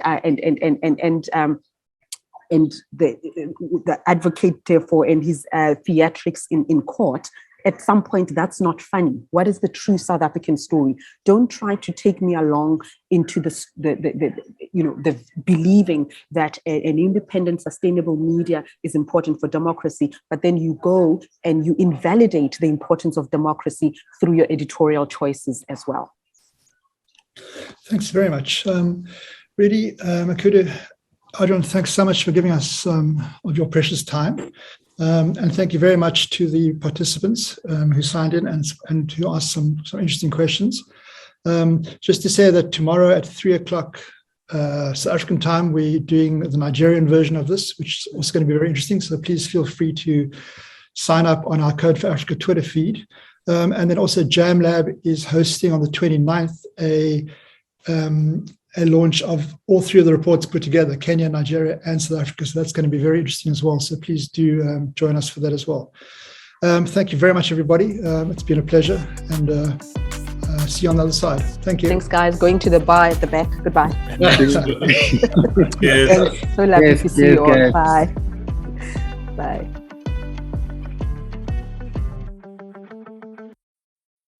the advocate therefore and his theatrics in court. At some point, that's not funny. What is the true South African story? Don't try to take me along into the believing that an independent, sustainable media is important for democracy, but then you go and you invalidate the importance of democracy through your editorial choices as well. Thanks very much. Redi, Makhudu, Adriaan, thanks so much for giving us some of your precious time. And thank you very much to the participants who signed in and who asked some interesting questions. Just to say that tomorrow at 3:00 South African time, we're doing the Nigerian version of this, which is also going to be very interesting. So please feel free to sign up on our Code for Africa Twitter feed. And then also JamLab is hosting on the 29th a launch of all three of the reports put together, Kenya, Nigeria, and South Africa. So that's going to be very interesting as well. So please do join us for that as well. Thank you very much, everybody. It's been a pleasure, and see you on the other side. Thank you. Thanks, guys. Going to the bar at the back. Goodbye. Yes. So lovely to see you all. Bye. Bye.